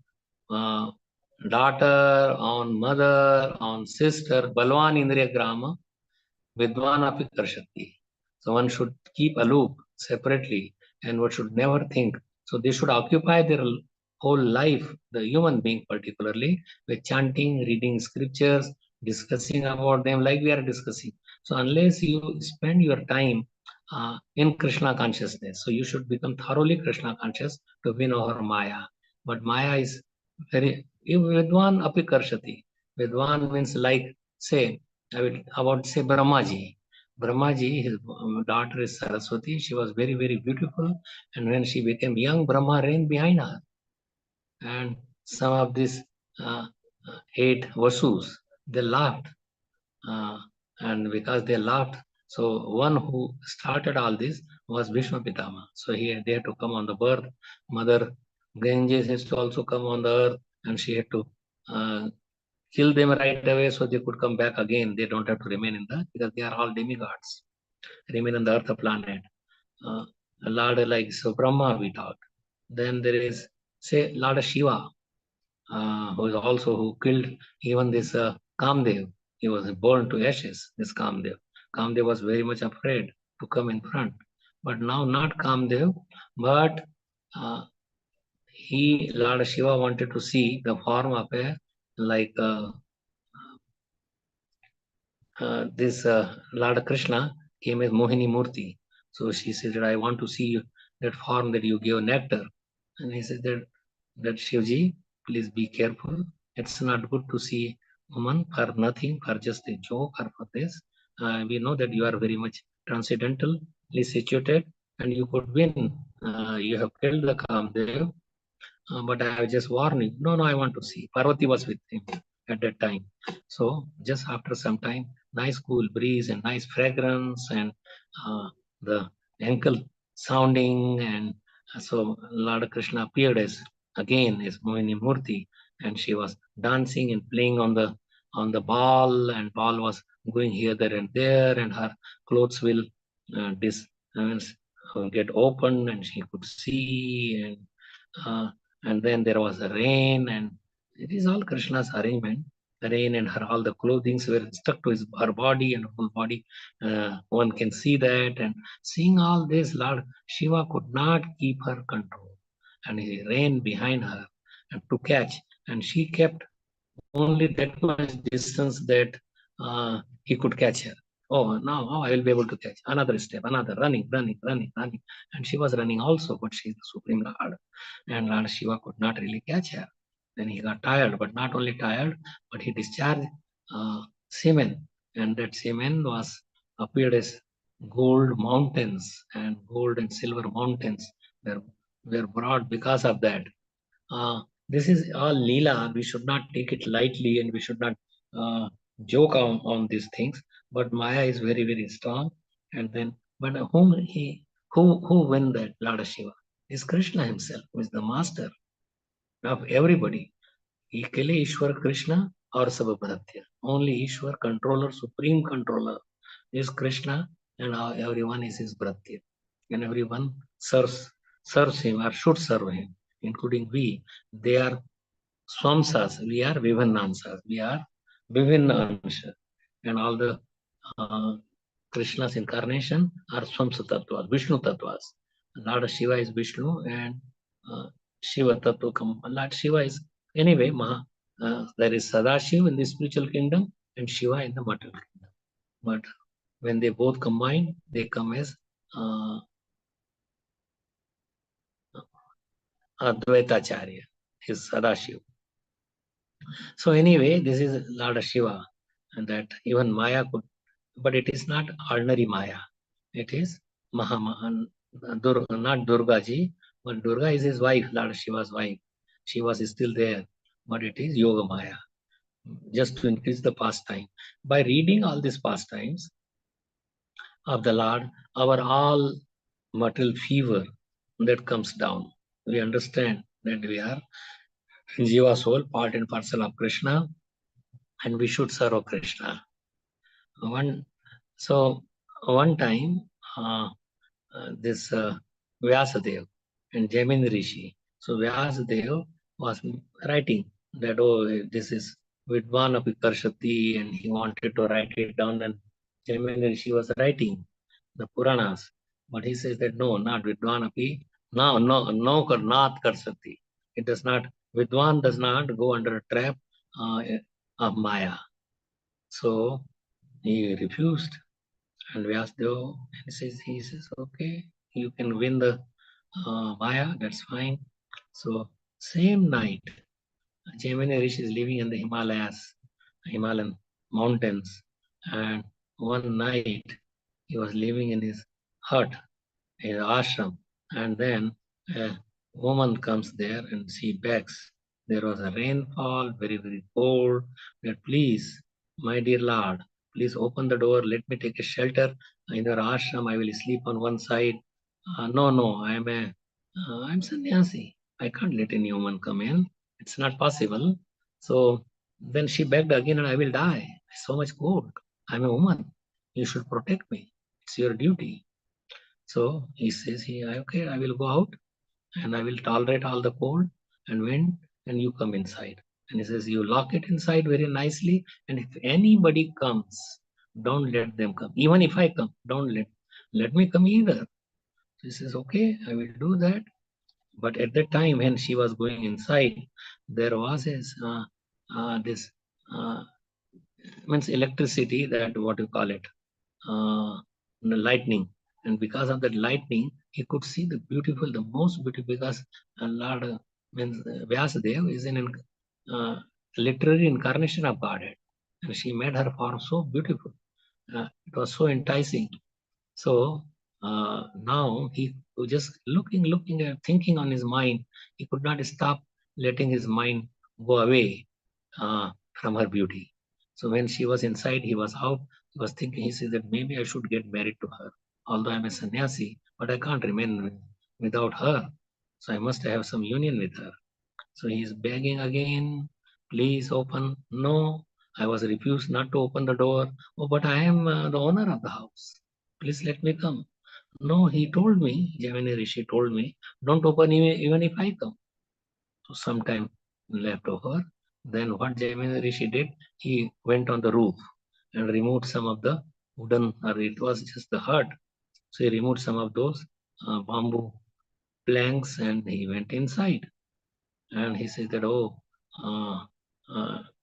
uh, daughter, on mother, on sister. Balwan Indriya Grama, Vidwan api karshati. So one should keep aloof separately and one should never think. So they should occupy their whole life, the human being particularly, with chanting, reading scriptures, discussing about them like we are discussing. So unless you spend your time in Krishna consciousness, so you should become thoroughly Krishna conscious to win over Maya. But Maya is very, Vidwan api karshati. Vidwan means like, say, I would say Brahmaji. Brahmaji, his daughter is Saraswati. She was very, very beautiful. And when she became young, Brahma ran behind her. And some of these 8 Vasus, they laughed. And because they laughed, so one who started all this was Bhishma Pitama. So they had to come on the birth. Mother Ganges has to also come on the earth, and she had to kill them right away so they could come back again. They don't have to remain in the, because they are all demigods, remain on the earth planet. Lord like so Brahma we talked. Then there is, say, Lord Shiva, who is also who killed even this Kamdev. He was born to ashes, this Kamdev. Kamdev was very much afraid to come in front. But now not Kamdev, but Lord Shiva wanted to see the form of a like this Lord Krishna came as Mohini Murti. So she said that I want to see that form that you gave nectar. And he said that Shivji, please be careful. It's not good to see woman for nothing, for just a joke or for this. We know that you are very much transcendentally situated and you could win. You have killed the Kamdev, but I just warning. No, I want to see. Parvati was with him at that time. So just after some time, nice cool breeze and nice fragrance and the ankle sounding, and so Lord Krishna appeared as Mohini Murti, and she was dancing and playing on the ball, and ball was going here, there, and there, and her clothes will get open, and she could see, and then there was a rain, and it is all Krishna's arrangement. The rain and all the clothings were stuck to her body and whole body. One can see that, and seeing all this, Lord Shiva could not keep her control, and he ran behind her and to catch, and she kept only that much distance that he could catch her. Oh, now I will be able to catch. Another step, another, running. And she was running also, but she is the Supreme Lord. And Lord Shiva could not really catch her. Then he got tired, but not only tired, but he discharged semen. And that semen appeared as gold mountains, and gold and silver mountains were brought because of that. This is all Leela. We should not take it lightly, and we should not joke on these things. But Maya is very, very strong. And then, but who win that Lord Shiva? Is Krishna himself, who is the master of everybody. Ekale Ishwar Krishna or Sabhabharatya. Only Ishwar, controller, supreme controller is Krishna, and everyone is his Bharatya. And everyone serves him or should serve him, including we. They are Swamsas, we are Vibhannansas, we are Vibhinnansha. And all the Krishna's incarnation are Swamsa Tattvas, Vishnu Tattvas. Lord Shiva is Vishnu, and Shiva Tattva. Lord Shiva is, anyway, there is Sadashiv in the spiritual kingdom and Shiva in the material kingdom. But when they both combine, they come as Advaitacharya, is Sadashiv. So anyway, this is Lord Shiva, and that even Maya could, but it is not ordinary Maya. It is not Durga ji, but Durga is his wife, Lord Shiva's wife. She was still there, but it is Yoga Maya. just to increase the pastime. By reading all these pastimes of the Lord, our all material fever that comes down. We understand that we are Jiva soul, part and parcel of Krishna, and we should serve Krishna. One time, this Vyasadeva and Jamin Rishi. So Vyasadeva was writing that, oh, this is Vidvan api Karshati, and he wanted to write it down, and Jamin Rishi was writing the Puranas. But he says that no, not Vidvan api, no, not Karshati. It does not, Vidwan does not go under a trap of Maya. So he refused. And Vyasdev, he says, okay, you can win the Maya, that's fine. So same night, Jaimini Rishi is living in the Himalayas, Himalayan mountains, and one night he was living in his hut, in his ashram, and then a woman comes there and she begs. There was a rainfall, very, very cold, that please, my dear Lord, please open the door, let me take a shelter in your ashram, I will sleep on one side. No, I'm sannyasi. I can't let any woman come in. It's not possible. So then she begged again, and I will die. So much cold. I'm a woman. You should protect me. It's your duty. So he says, okay, I will go out and I will tolerate all the cold and wind, and you come inside. And he says, you lock it inside very nicely, and if anybody comes, don't let them come. Even if I come, don't let me come either. He says, okay, I will do that. But at that time, when she was going inside, there was this means electricity, that what you call it, the lightning. And because of that lightning, he could see the most beautiful, because Lord Vyasadeva is an literary incarnation of Godhead. And she made her form so beautiful. It was so enticing. So now he was just looking at, thinking on his mind. He could not stop letting his mind go away from her beauty. So when she was inside, he was out. He was thinking, he said that maybe I should get married to her. Although I'm a sannyasi, but I can't remain without her. So I must have some union with her. So he is begging again, please open. No, I was refused not to open the door. Oh, but I am the owner of the house. Please let me come. No, he told me, Jaimini Rishi told me, don't open even if I come. So sometime left over. Then what Jaimini Rishi did, he went on the roof and removed some of the wooden, or it was just the hut. So he removed some of those bamboo planks and he went inside. And he said that, oh,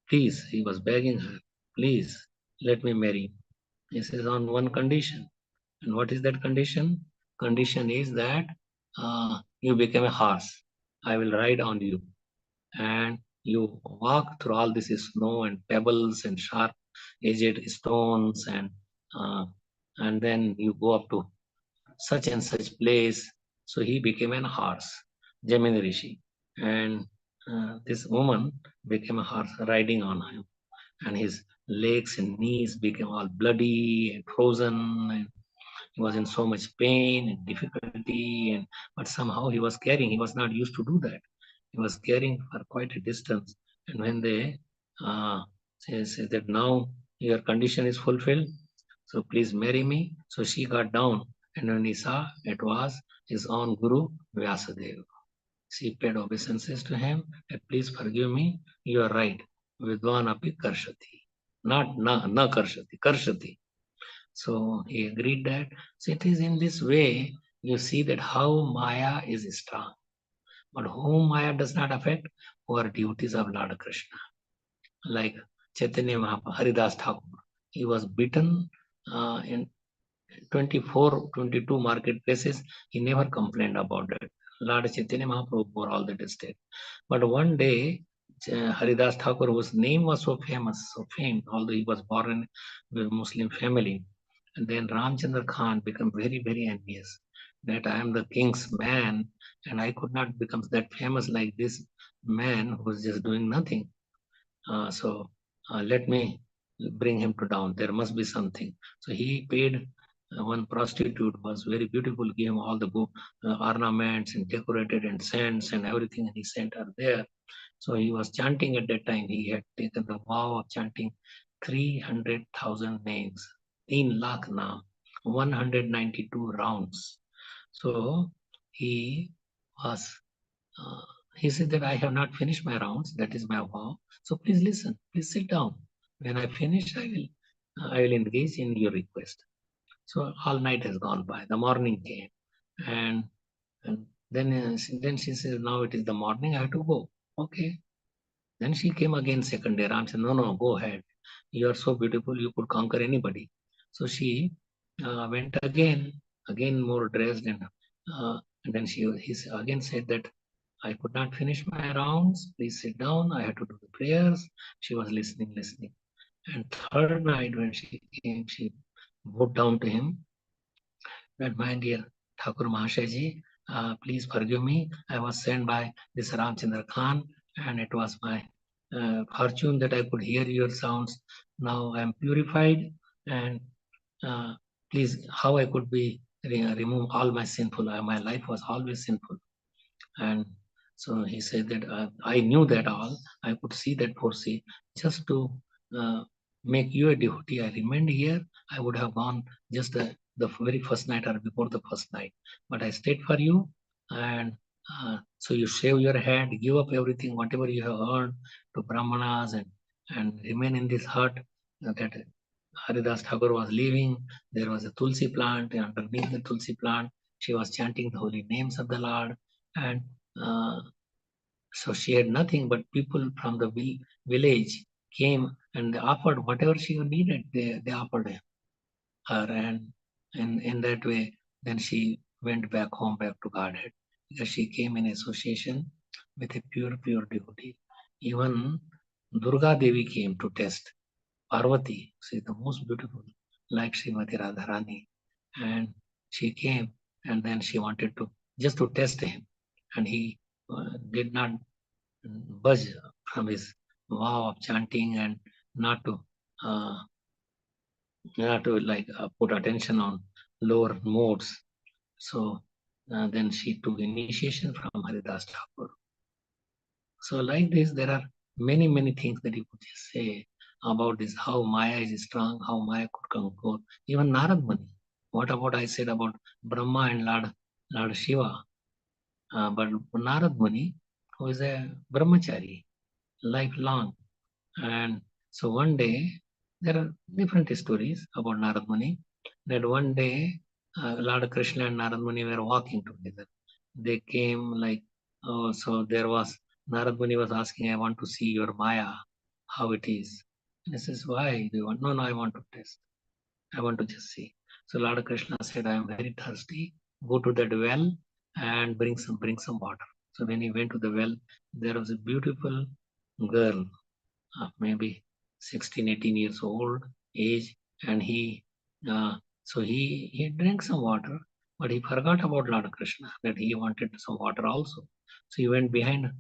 please, he was begging her, please let me marry. He says on one condition. And what is that condition? Condition is that you become a horse. I will ride on you. And you walk through all this snow and pebbles and sharp edged stones, and then you go up to such and such place. So he became an horse, Jaimini Rishi. And this woman became a horse riding on him. And his legs and knees became all bloody and frozen. And he was in so much pain and difficulty. But somehow he was carrying. He was not used to do that. He was carrying for quite a distance. And when they say that now your condition is fulfilled, so please marry me. So she got down, and when he saw, it was his own Guru Vyasadeva. She paid obeisances to him, that please forgive me, you are right. Vidvan api karshati. Not na karshati, karshati. So he agreed that. So it is in this way you see that how Maya is strong. But whom Maya does not affect, who are devotees of Lord Krishna. Like Chaitanya Mahaprabhu, Haridas Thakur. He was beaten in 24, 22 marketplaces. He never complained about that. Lord Chaitanya Mahaprabhu bore all that estate. But one day, Haridas Thakur, whose name was so famous, so famed, although he was born in a Muslim family, and then Ramchandra Khan became very, very envious that I am the king's man and I could not become that famous like this man who was just doing nothing. So let me bring him to down. There must be something. So he paid one prostitute, was very beautiful, gave him all the ornaments and decorated and scents and everything, and he sent her there. So he was chanting at that time. He had taken the vow of chanting 300,000 names, 3 lakh naam, 192 rounds. So he was, he said that I have not finished my rounds. That is my vow. So please listen. Please sit down. When I finish, I will engage in your request. So all night has gone by. The morning came, and then she says, now it is the morning. I have to go. Okay. Then she came again second day. Ram said, no, go ahead. You are so beautiful. You could conquer anybody. So she went again more dressed, and then he again said that I could not finish my rounds. Please sit down. I had to do the prayers. She was listening. And third night when she came, she bowed down to him that, my dear Thakur Mahashaji, please forgive me. I was sent by this Ramchandra Khan, and it was my fortune that I could hear your sounds. Now I am purified, and please, how I could be remove all my sinful. My life was always sinful. And so he said that I knew that all. I could see that foresee. Just to make you a devotee, I remained here. I would have gone just the very first night or before the first night. But I stayed for you. And so you shave your head, give up everything, whatever you have earned to Brahmanas, and remain in this hut that Haridas Thakur was living. There was a Tulsi plant, and underneath the Tulsi plant, she was chanting the holy names of the Lord. And so she had nothing, but people from the village came and they offered whatever she needed. They offered her, and in that way, then she went back home, back to Godhead, because she came in association with a pure devotee. Even Durga Devi came to test Parvati. She is the most beautiful, like Srimati Radharani, and she came, and then she wanted to just to test him, and he did not budge from his vow of chanting and not to put attention on lower modes. So then she took initiation from Haridas Thakur. So like this, there are many things that you could just say about this, how Maya is strong, how Maya could conquer. Even Narad Muni. What about I said about Brahma and Lord Shiva? But Narad Muni, who is a brahmachari, lifelong. And so one day, there are different stories about Narad Muni, that one day Lord Krishna and Narad Muni were walking together. They came so there was, Narad Muni was asking, I want to see your Maya, how it is. And he says, why do you want? No, I want to test. I want to just see. So Lord Krishna said, I am very thirsty. Go to that well and bring some water. So when he went to the well, there was a beautiful girl, maybe 16, 18 years old age, and he drank some water, but he forgot about Lord Krishna, that he wanted some water also. So he went behind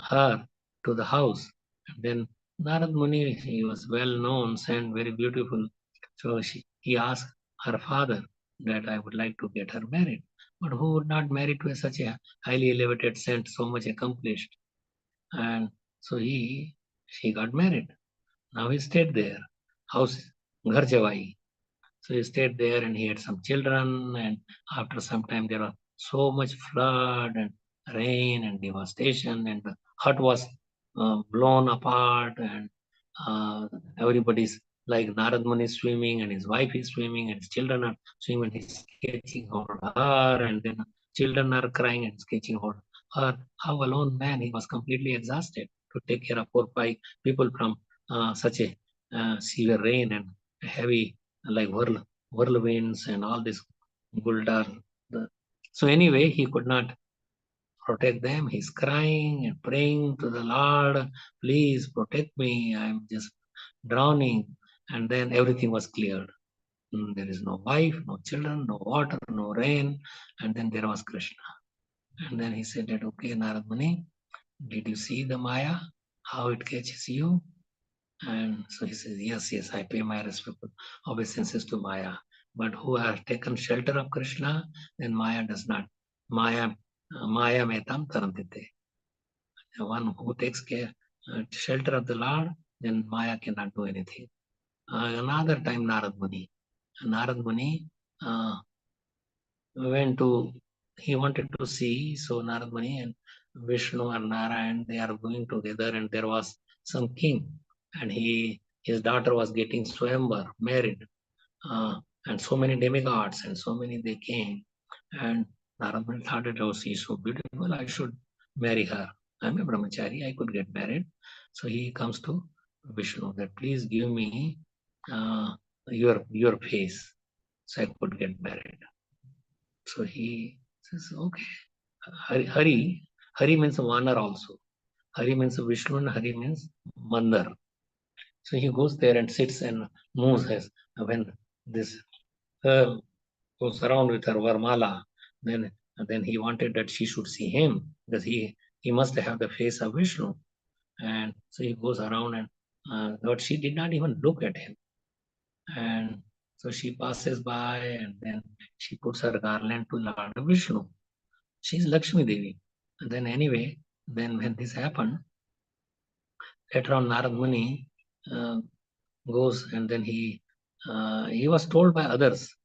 her to the house, and then Narad Muni, he was well known and very beautiful. So he asked her father that I would like to get her married. But who would not marry to such a highly elevated saint, so much accomplished? And so she got married. Now he stayed there, house Ghar Jawai. So he stayed there and he had some children, and after some time there was so much flood and rain and devastation, and the hut was blown apart, and everybody's like Narad Muni is swimming and his wife is swimming and his children are swimming and he's catching hold of her, and then children are crying and he's catching hold of her. How alone man, he was completely exhausted to take care of 4-5 people from such a severe rain and heavy like whirlwinds and all this guldar. So anyway, he could not protect them. He's crying and praying to the Lord, please protect me. I'm just drowning. And then everything was cleared. There is no wife, no children, no water, no rain. And then there was Krishna. And then he said that, okay, Narad Muni, did you see the Maya? How it catches you? And so he says, yes, yes, I pay my respectful obeisances to Maya. But who has taken shelter of Krishna, then Maya does not. Maya metam tarantite. The one who takes care, shelter of the Lord, then Maya cannot do anything. Another time, Narad Muni he wanted to see, so Narad Muni and Vishnu and Narayan, they are going together, and there was some king, and his daughter was getting Swayamvar, married, and so many demigods and so many they came, and Narad Muni thought that, oh, she is so beautiful, I should marry her. I'm a brahmachari, I could get married. So he comes to Vishnu that please give me your face so I could get married. So he says, okay. Hari means Vanar also. Hari means Vishnu and Hari means Mandar. So he goes there and sits and moves when this girl goes around with her Varmala, then he wanted that she should see him because he must have the face of Vishnu. And so he goes around but she did not even look at him. And so she passes by and then she puts her garland to Lord Vishnu. She's Lakshmi Devi. And then anyway, then when this happened, later on Narad Muni goes and then he was told by others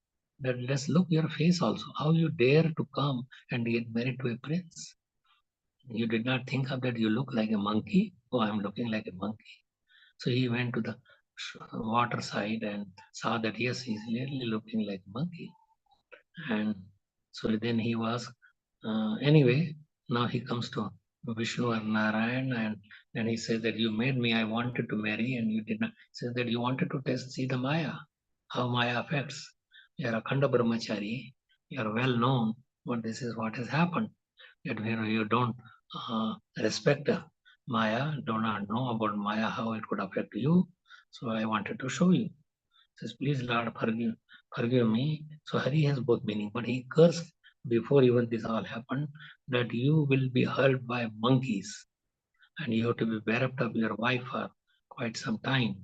that let's look your face also. How you dare to come and get married to a prince? You did not think of that you look like a monkey? Oh, I'm looking like a monkey. So he went to the water side and saw that yes, he's really looking like a monkey. And so then he was, anyway, now he comes to Vishnu or Narayan and then he says that you made me, I wanted to marry and you did not. He says that you wanted to see the Maya, how Maya affects. You are a Khanda Brahmachari, you are well known, but this is what has happened. That you don't respect Maya, do not know about Maya, how it could affect you. So I wanted to show you. Says, please Lord, forgive me. So Hari has both meaning, but he cursed before even this all happened that you will be hurt by monkeys and you have to be bereft of your wife for quite some time.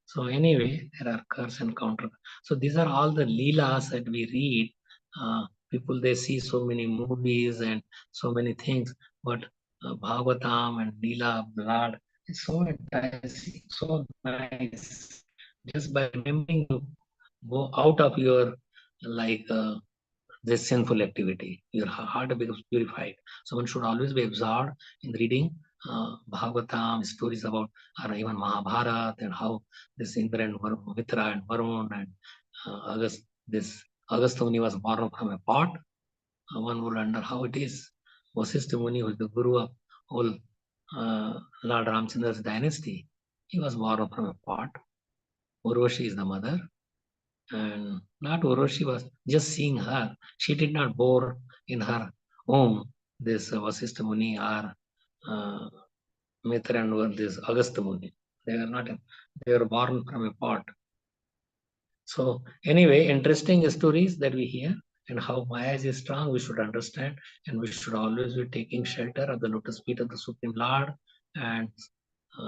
So anyway, there are curse and counter. So these are all the leelas that we read. People, they see so many movies and so many things, but Bhagavatam and Leela of the Lord is so enticing, so nice. Just by remembering you go out of your like this sinful activity, your heart becomes purified. So one should always be absorbed in reading Bhagavatam, stories about or even Mahabharata and how this Indra and Mitra and Varun and this Agastya Muni was born from a pot. One would wonder how it is. Vasishtha Muni, who is the guru of whole Lord Ramchandra's dynasty, he was born from a pot. Urvashi is the mother. And not Uroshi was just seeing her. She did not bore in her womb this Vasishtha Muni or Mitra and this Agastya Muni. They are not. They were born from a pot. So anyway, interesting stories that we hear and how Maya is strong. We should understand, and we should always be taking shelter of the lotus feet of the Supreme Lord and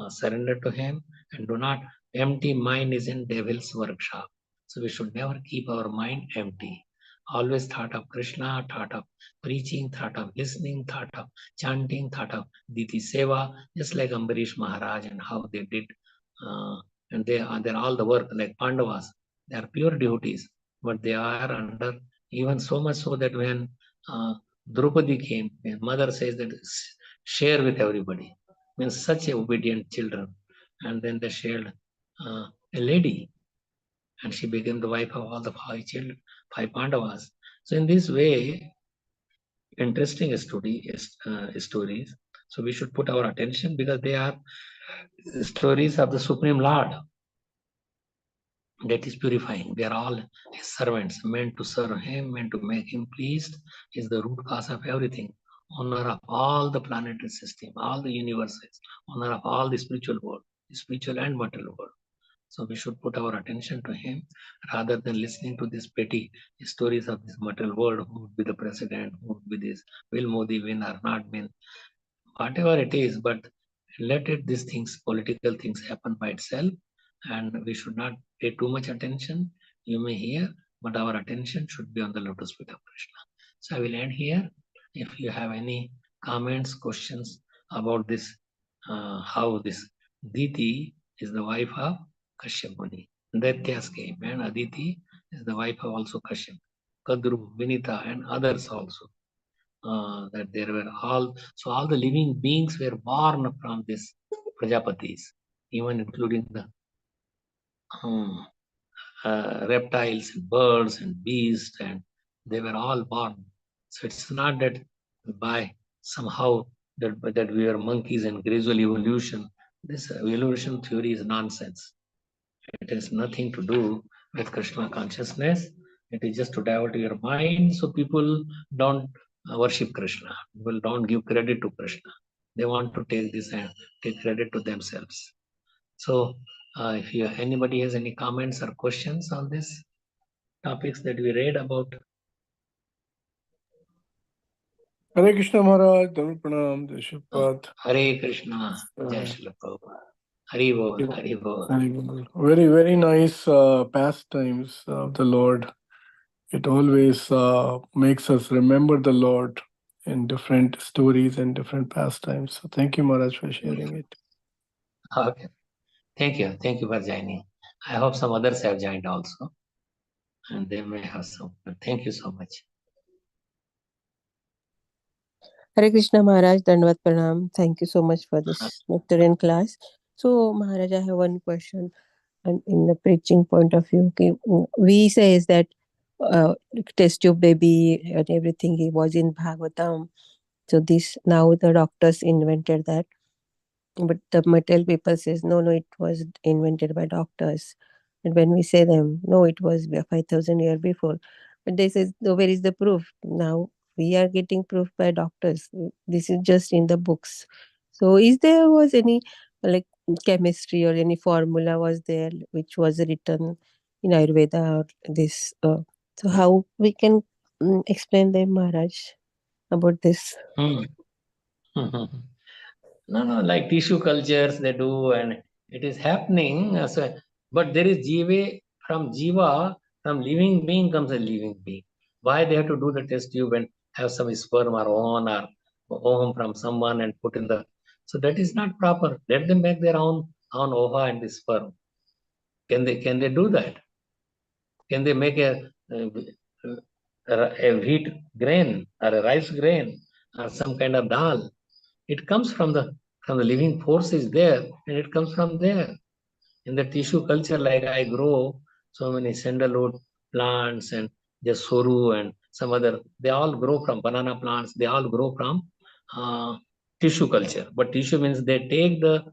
surrender to Him. And do not empty mind is in devil's workshop. So we should never keep our mind empty. Always thought of Krishna, thought of preaching, thought of listening, thought of chanting, thought of Diti Seva, just like Ambarish Maharaj and how they did. And they're all the work like Pandavas. They are pure devotees, but they are under even so much so that when Draupadi came, when mother says that share with everybody, means such obedient children, and then they shared a lady, and she became the wife of all the five children, five Pandavas. So in this way, interesting stories. So we should put our attention because they are stories of the Supreme Lord. That is purifying. They are all his servants, meant to serve him, meant to make him pleased, is the root cause of everything. Owner of all the planetary system, all the universes, owner of all the spiritual world, the spiritual and material world. So we should put our attention to him rather than listening to these petty stories of this material world. Who would be the president? Who would be this? Will Modi win or not win? Whatever it is, but Let it, these things, political things happen by itself, and we should not pay too much attention. You may hear, but our attention should be on the lotus feet of Krishna. So I will end here. If you have any comments, questions about this, how this Diti is the wife of Kashyap Muni. Daityas came, and Aditi is the wife of also Kashyap, Kadru, Vinita, and others also. That there were all the living beings were born from this Prajapatis, even including the reptiles and birds and beasts, and they were all born. So it's not that by somehow that we are monkeys and gradual evolution. This evolution theory is nonsense. It has nothing to do with Krishna consciousness. It is just to divert your mind so people don't worship Krishna. People don't give credit to Krishna. They want to take this and take credit to themselves. So if anybody has any comments or questions on this topics that we read about. Hare Krishna Maharaj, Dhanup Pranam, Jai Shriprabhupada. Hare Krishna, Jai Srila Prabhupada. Hari Bol, Hari Bol. Very, very nice pastimes of the Lord. It always makes us remember the Lord in different stories and different pastimes. So thank you, Maharaj, for sharing it. Okay. Thank you for joining. I hope some others have joined also, and they may have some. But thank you so much. Hare Krishna Maharaj, Dandvat Pranam. Thank you so much for this nectarian class. So Maharaj, I have one question. And in the preaching point of view, we say is that test tube baby and everything, it was in Bhagvatam. So this, now the doctors invented that. But the material people says, no, it was invented by doctors. And when we say them, no, it was 5,000 years before. But they say, no, where is the proof? Now we are getting proof by doctors. This is just in the books. So was any like chemistry or any formula was there which was written in Ayurveda or this? So how we can explain them, Maharaj, about this? No, like tissue cultures they do, and it is happening. So, but there is jiva, from living being comes a living being. Why they have to do the test tube and have some sperm or ovum from someone and put in the? So that is not proper. Let them make their own ova and the sperm. Can they do that? Can they make a wheat grain or a rice grain or some kind of dal? It comes from the living force is there, and it comes from there. In the tissue culture, like I grow so many sandalwood plants and the soru and some other, they all grow from banana plants. They all grow from tissue culture. But tissue means they take the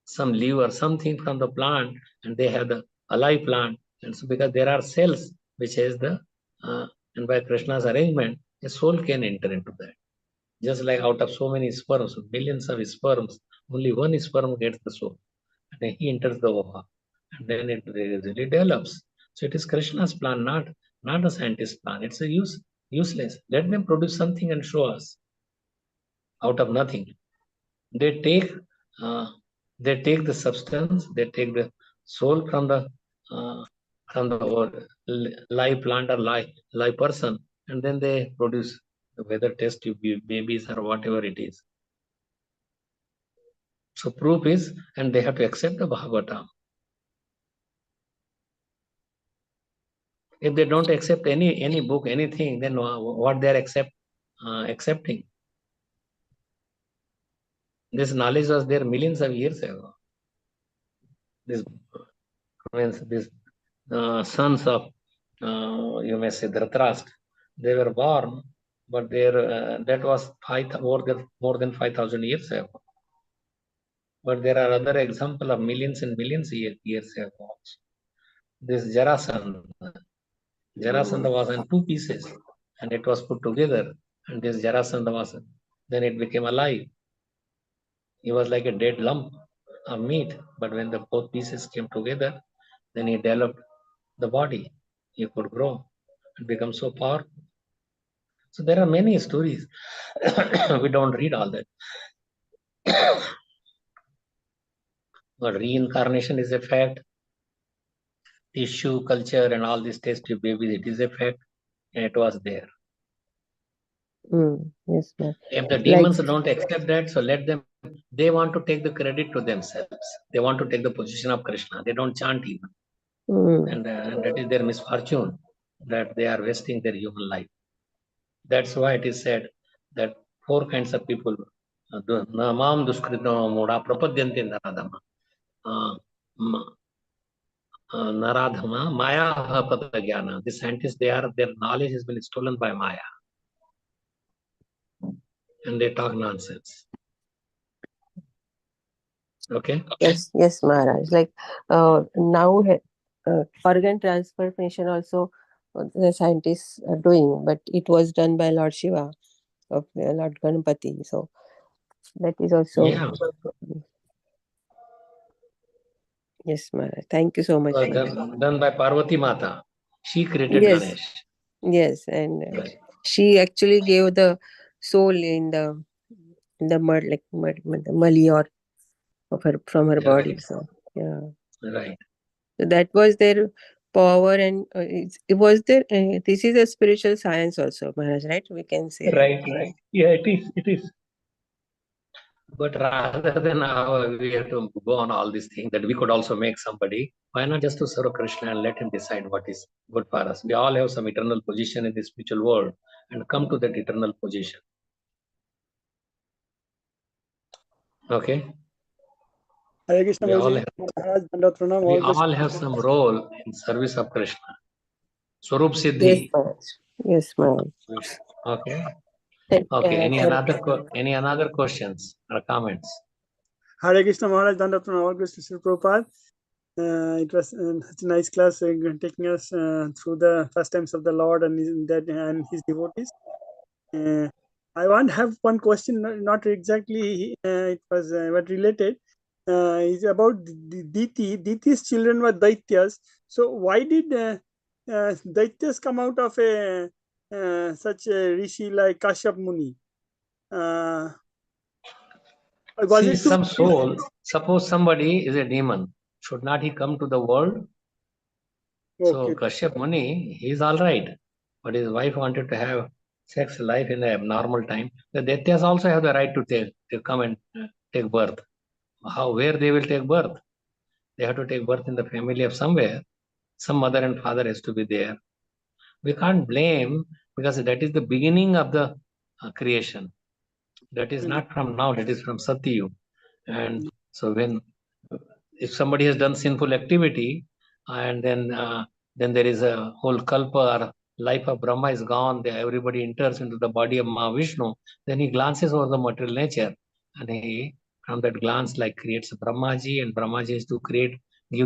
some leaf or something from the plant, and they have the alive plant. And so because there are cells which has the and by Krishna's arrangement, a soul can enter into that. Just like out of so many sperms, millions of sperms, only one sperm gets the soul. And then he enters the ova. And then it really develops. So it is Krishna's plan, not a scientist's plan. It's useless. Let them produce something and show us out of nothing. They take the substance, they take the soul from the live plant or live person, and then they produce whether test tube babies or whatever it is. So proof is, and they have to accept the Bhagavatam. If they don't accept any book, anything, then what they are accepting? This knowledge was there millions of years ago. This means these sons of you may say Dhritarashtra, they were born, but that was more than 5,000 years ago. But there are other examples of millions and millions years ago. This Jarasandha was in two pieces, and it was put together, and this Jarasandha then it became alive. He was like a dead lump of meat, but when the both pieces came together, then he developed the body. He could grow and become so powerful. So there are many stories. We don't read all that. But reincarnation is a fact. Tissue culture and all these test tube babies, it is a fact, and it was there. Yes, Maharaj. If the Like, demons don't accept that, so let them. They want to take the credit to themselves. They want to take the position of Krishna. They don't chant even, and that is their misfortune, that they are wasting their human life. That's why it is said that 4 kinds of people. Namam duskritama moda prapadyante naradama. Naradhama, Maya Patagyana. The scientists, their knowledge has been stolen by Maya. And they talk nonsense. Okay? yes, Maharaj. Like now, organ transformation also the scientists are doing, but it was done by Lord Shiva of Lord Ganpati. So that is also. Yeah. Yes, Maharaj. Thank you so much. It was done by Parvati Mata. She created Yes. Ganesh. Yes, and Right. she actually gave the soul in the mud, like the mali or of her from her body. So yeah, Right. so that was their power, and it was their. This is a spiritual science also, Maharaj. Right? We can say. Right. Yeah, it is. It is. But rather than we have to go on all these things, that we could also make somebody, why not just to serve Krishna and let him decide what is good for us? We all have some eternal position in the spiritual world and come to that eternal position. Okay? Hare Krishna, We all Prabhuji. have, Maharaj, Dandavat Pranam, we all all have some role in service of Krishna. Swarup Yes, Siddhi. Maharaj. Yes, Maharaj. Okay. Thank- Okay. Any for- another questions or comments? Hare Krishna, Maharaj, Dandavat Pranam, all goes to Sri Prabhupada. It was such a nice class, taking us through the pastimes of the Lord and his devotees. I want to have one question, not exactly it was but related. Is about the Diti. Diti's children were Daityas. So why did Daityas come out of a such a rishi like Kashyap Muni? Was See, it to some soul, suppose somebody is a demon, should not he come to the world? So okay? Kashyap Muni, he is all right, but his wife wanted to have sex life in a normal time. The Daityas also have the right to come and take birth. Where they will take birth? They have to take birth in the family of somewhere. Some mother and father has to be there. We can't blame, because that is the beginning of the creation. That is not from now, that is from Satyu. And so if somebody has done sinful activity, and then there is a whole kalpa or life of Brahma is gone, everybody enters into the body of Mahavishnu, then he glances over the material nature, and he from that glance like creates Brahmaji, and Brahmaji is to give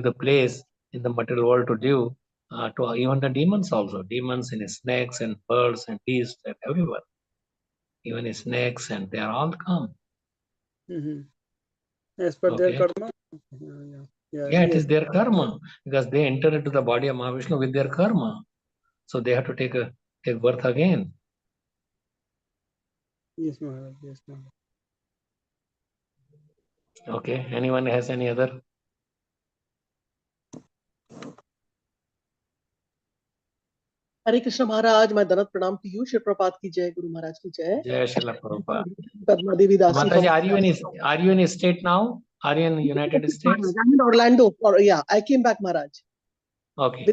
the place in the material world to live to even the demons also, demons and snakes and birds and beasts and everywhere, even snakes, and they are all come. As per their Okay. karma. Yeah, it is their karma, because they enter into the body of Mahavishnu with their karma. So they have to take birth again. Yes, Maharaj. Yes, Maharaj. Okay. Anyone has any other? Hare Krishna Maharaj, my Danat Pranam to you. Shri Prabhupada ki jai, Guru Maharaj ki jai. Jai Srila Prabhupada. Padma Devi Dasi. Mataji, are you in a state now? Are you in United States? I'm in Orlando. Yeah, I came back, Maharaj. Okay.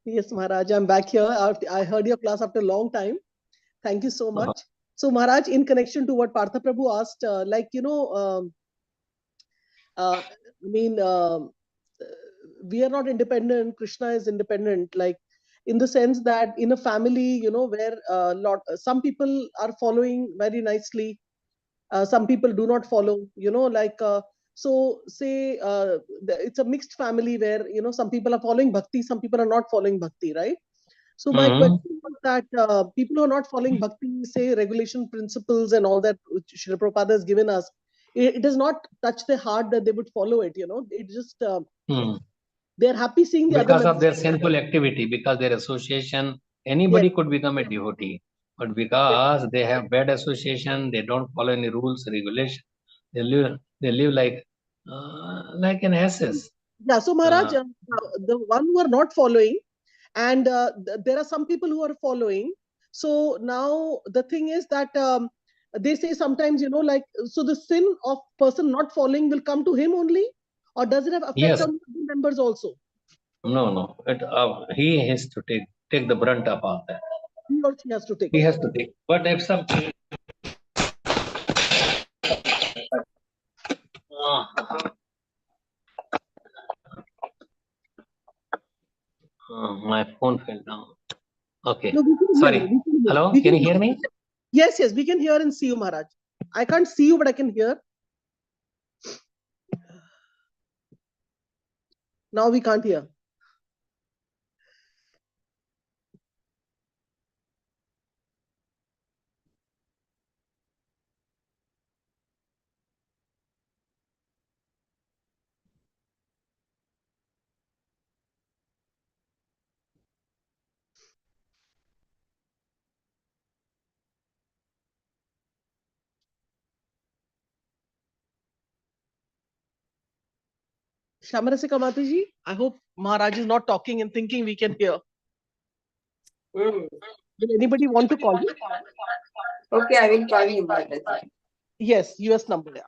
Yes, Maharaj, I'm back here. I heard your class after a long time. Thank you so much. So, Maharaj, in connection to what Partha Prabhu asked, we are not independent. Krishna is independent. Like, in the sense that in a family, where some people are following very nicely, some people do not follow. So say it's a mixed family where some people are following bhakti, some people are not following bhakti, right? So my question was that people who are not following bhakti, say regulation principles and all that which Srila Prabhupada has given us, it does not touch their heart that they would follow it. It just they're happy seeing the because other of their sinful activity, because their association, anybody could become a devotee, but because they have bad association, they don't follow any rules, regulation. They live like like an SS. Yeah, so Maharaj, the one who are not following, and there are some people who are following. So now the thing is that they say sometimes, like, so the sin of person not following will come to him only, or does it have effect Yes. on the members also? No. He has to take the brunt of all that. He or she has to take. He has to take. But if some my phone fell down. Okay. No, we can Sorry. hear you. We can hear. Hello, We can you hear me? Yes, we can hear and see you, Maharaj. I can't see you, but I can hear. Now we can't hear. Shamarasika Mataji, I hope Maharaj is not talking and thinking we can hear. Will anybody want to call him? Okay, I will call you, Mataji. Yes, US number. Yeah.